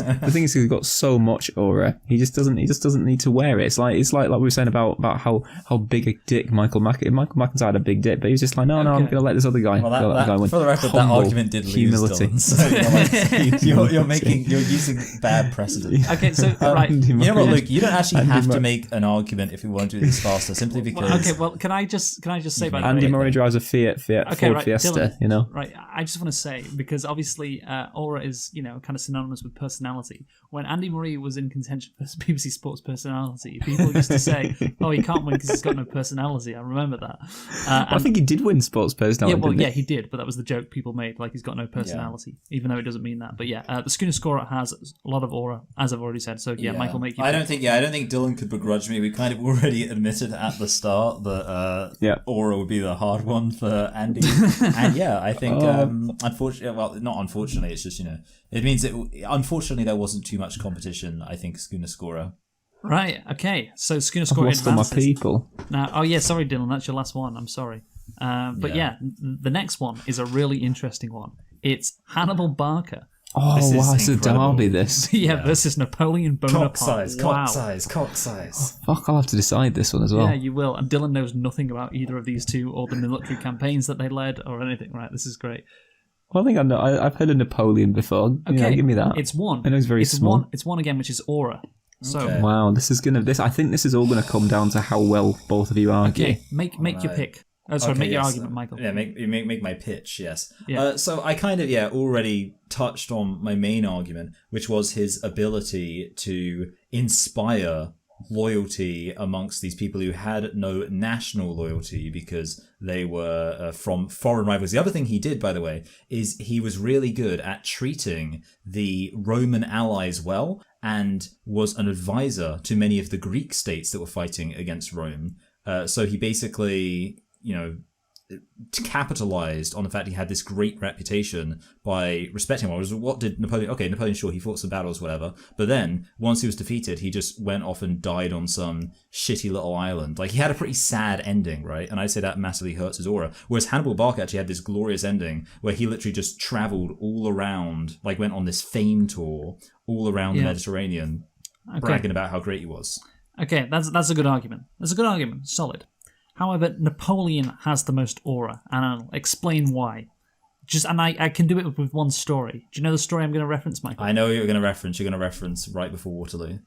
is, he's got so much aura. He just doesn't need to wear it. It's like we were saying about how big a dick Michael McIntyre had a big dick, but he was just like, no, I'm going to let this other guy. Well, that for the record, that argument did lose. Humility. So you're using bad precedent. Okay, so right, you know what, Luke? You don't actually have to make an argument if you want to do this faster, simply because. Okay, well, can I just say by Andy Murray drives a Fiat Ford Fiesta, Dylan, right, I just want to say, because obviously aura is, kind of synonymous with personality. When Andy Murray was in contention for BBC Sports personality, people used to say, oh, he can't win because he's got no personality. I remember that. I think he did win sports personality. He did, but that was the joke people made, like he's got no personality, even though it doesn't mean that. But the Schooner Scorer has a lot of aura, as I've already said. So Michael, make you. I don't think Dylan could begrudge me. We kind of already admitted at the start that aura would be the hard one for Andy, and I think. Unfortunately, not unfortunately, it's just, it means unfortunately there wasn't too much competition, I think, Schooner Scorer. Right, okay. So Schooner Scorer advances. I've lost all my people. Now, sorry, Dylan, that's your last one. I'm sorry. The next one is a really interesting one. It's Hannibal Barker. Oh, wow, it's a derby, this. Versus Napoleon Bonaparte. Cock size. Oh, fuck, I'll have to decide this one as well. Yeah, you will. And Dylan knows nothing about either of these two or the military campaigns that they led or anything. Right, this is great. Well, I think I know. I've heard of Napoleon before. Okay, give me that. It's one. I know it's very small. It's one again, which is aura. So okay. Wow, I think this is all gonna come down to how well both of you argue. Okay, make your pick. Oh, sorry, make your argument, Michael. Yeah, make my pitch, yes. Yeah. So I kind of, already touched on my main argument, which was his ability to inspire loyalty amongst these people who had no national loyalty because they were from foreign rivals. The other thing he did, by the way, is he was really good at treating the Roman allies well and was an advisor to many of the Greek states that were fighting against Rome. So he basically, capitalized on the fact he had this great reputation by respecting him. What did Napoleon... Okay, Napoleon, sure, he fought some battles, whatever. But then, once he was defeated, he just went off and died on some shitty little island. Like, he had a pretty sad ending, right? And I'd say that massively hurts his aura. Whereas Hannibal Barca actually had this glorious ending where he literally just traveled all around, like went on this fame tour all around the Mediterranean, bragging about how great he was. Okay, that's a good argument. That's a good argument. Solid. However, Napoleon has the most aura, and I'll explain why. I can do it with one story. Do you know the story I'm going to reference, Michael? I know what you're going to reference. You're going to reference right before Waterloo.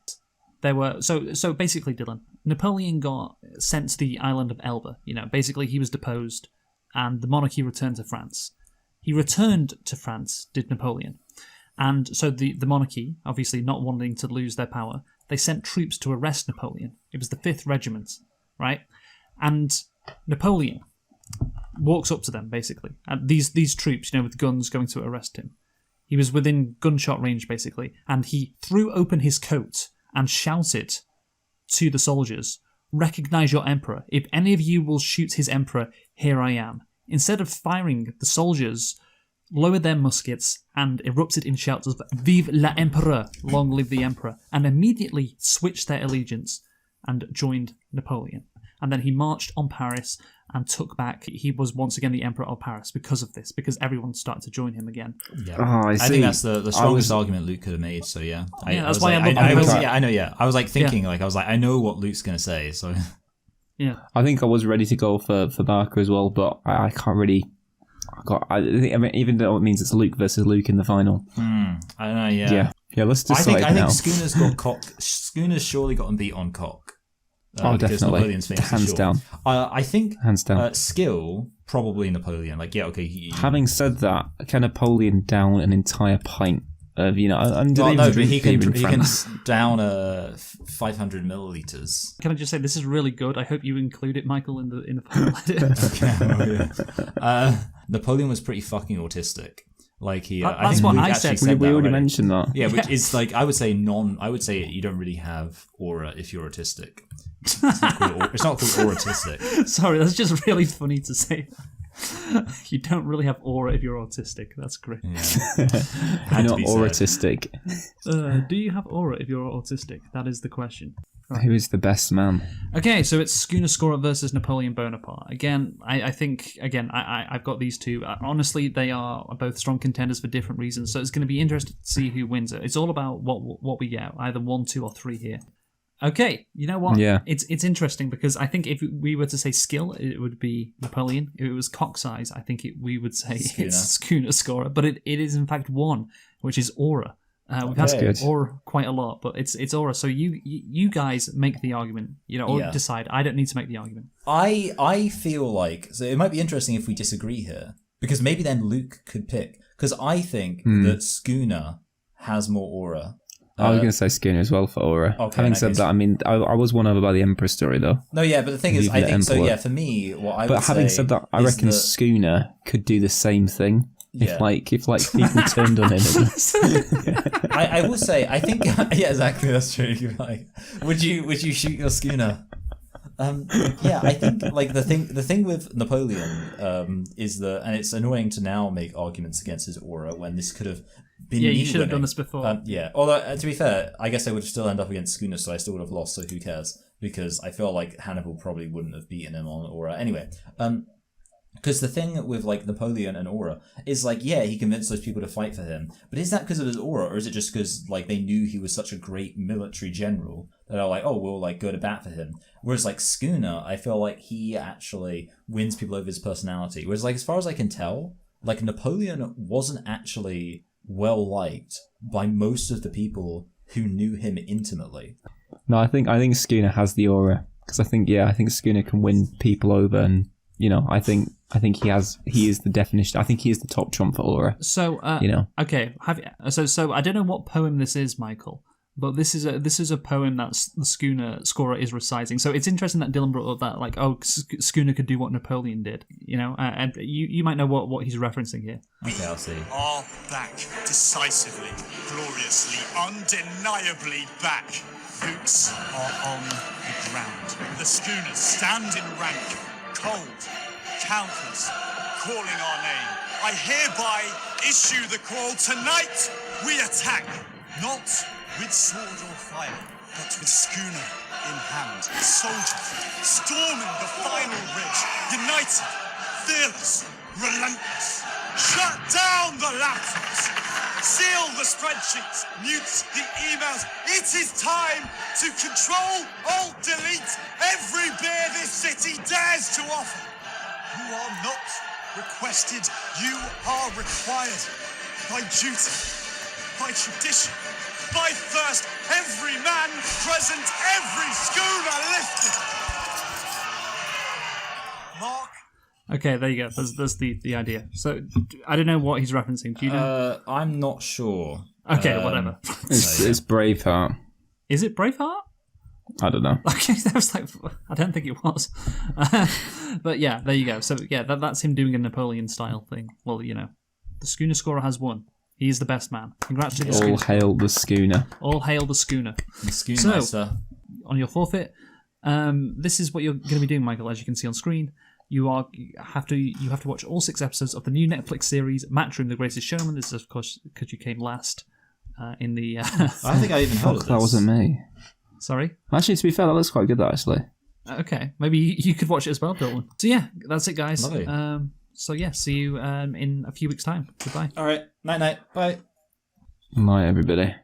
There were so basically, Dylan, Napoleon got sent to the island of Elba. Basically he was deposed, and the monarchy returned to France. He returned to France, did Napoleon, and so the monarchy, obviously not wanting to lose their power, they sent troops to arrest Napoleon. It was the 5th Regiment, right? And Napoleon walks up to them, basically. And these troops, with guns going to arrest him. He was within gunshot range, basically. And he threw open his coat and shouted to the soldiers, "Recognize your emperor. If any of you will shoot his emperor, here I am." Instead of firing, the soldiers lowered their muskets and erupted in shouts of "Vive l'Empereur! Long live the emperor!" and immediately switched their allegiance and joined Napoleon. And then he marched on Paris and took back. He was once again the Emperor of Paris because of this, because everyone started to join him again. Yeah. I think that's the strongest argument Luke could have made. So yeah, that's why I know. Yeah, I was like thinking, I know what Luke's gonna say. So yeah, I think I was ready to go for Barker as well, but I can't really. Even though it means it's Luke versus Luke in the final. I don't know. Yeah. Let's decide I think now. Schooner's got cock. Schooner's surely gotten beat on cock. Definitely. Hands down. I think hands down. Skill, probably Napoleon. Having said that, can Napoleon down an entire pint of, he can down 500 milliliters. Can I just say, this is really good. I hope you include it, Michael, in the final edit. Napoleon was pretty fucking autistic. That's what I said. We already mentioned that. Yeah, which is I would say you don't really have aura if you're autistic. It's not called autistic. Sorry, that's just really funny to say. You don't really have aura if you're autistic. That's great. Yeah. You're not autistic. Do you have aura if you're autistic? That is the question. Right. Who is the best man? Okay, so it's Schooner Scorer versus Napoleon Bonaparte. Again, I think I've got these two. Honestly, they are both strong contenders for different reasons, so it's going to be interesting to see who wins it. It's all about what we get, either 1, 2, or 3 here. Okay, you know what? Yeah. It's interesting because I think if we were to say skill, it would be Napoleon. If it was cock size, I think we would say it's Schooner Scorer. But it is in fact 1, which is aura. We've had aura quite a lot, but it's aura. So you guys make the argument, or decide. I don't need to make the argument. I feel like it might be interesting if we disagree here, because maybe then Luke could pick. Because I think that Schooner has more aura. I was going to say Schooner as well for aura. Okay, having said that, I was won over by the Emperor story though. No, yeah, but the thing is, I think so. Yeah, for me, what I would say. But having said that, I reckon Schooner could do the same thing. Yeah. If people turned on him. I will say, I think exactly, that's true. You're like, would you shoot your Schooner? I think the thing with Napoleon is that, and it's annoying to now make arguments against his aura when this could have been. Yeah, you should have done this before. Although to be fair, I guess I would still end up against Schooner, so I still would have lost. So who cares? Because I feel like Hannibal probably wouldn't have beaten him on aura anyway. Because the thing with Napoleon and aura is he convinced those people to fight for him. But is that because of his aura, or is it just because they knew he was such a great military general that are like, oh, we'll go to bat for him? Whereas Schooner, I feel like he actually wins people over his personality. Whereas as far as I can tell, Napoleon wasn't actually well liked by most of the people who knew him intimately. No, I think Schooner has the aura, because I think Schooner can win people over and I think he is the definition. I think he is the top trump for aura. So, okay. So I don't know what poem this is, Michael, but this is a poem that the Schooner scorer is reciting. So it's interesting that Dylan brought up that, like, Schooner could do what Napoleon did, and you might know what he's referencing here. Okay, I'll see. Are back decisively, gloriously, undeniably back. Boots are on the ground. The schooners stand in rank, cold, countless, calling our name. I hereby issue the call. Tonight we attack, not with sword or fire, but with schooner in hand. Soldiers storming the final ridge, united, fearless, relentless. Shut down the laptops, seal the spreadsheets, mute the emails. It is time to control, alt, delete every beer this city dares to offer. You are not requested, you are required by duty, by tradition, by thirst. Every man present, every schooner lifted. Mark. Okay, there you go. That's the idea. So I don't know what he's referencing. Do you know? I'm not sure. Okay, whatever. It's Braveheart. Is it Braveheart? I don't know. Okay, I was like, I don't think it was. But yeah, there you go. So yeah, that's him doing a Napoleon style thing. Well, the schooner scorer has won. He is the best man. Congrats to the schooner. All hail the schooner. All hail the schooner. The schooner, so, on your forfeit, this is what you're going to be doing, Michael. As you can see on screen, you have to watch all 6 episodes of the new Netflix series Matchroom: The Greatest Showman. This is, of course, because you came last in the. I don't think I even heard of this. That wasn't me. Sorry? Actually, to be fair, that looks quite good, actually. Okay. Maybe you could watch it as well, Dylan. So yeah, that's it, guys. Lovely. So yeah, see you in a few weeks' time. Goodbye. All right. Night-night. Bye. Night, everybody.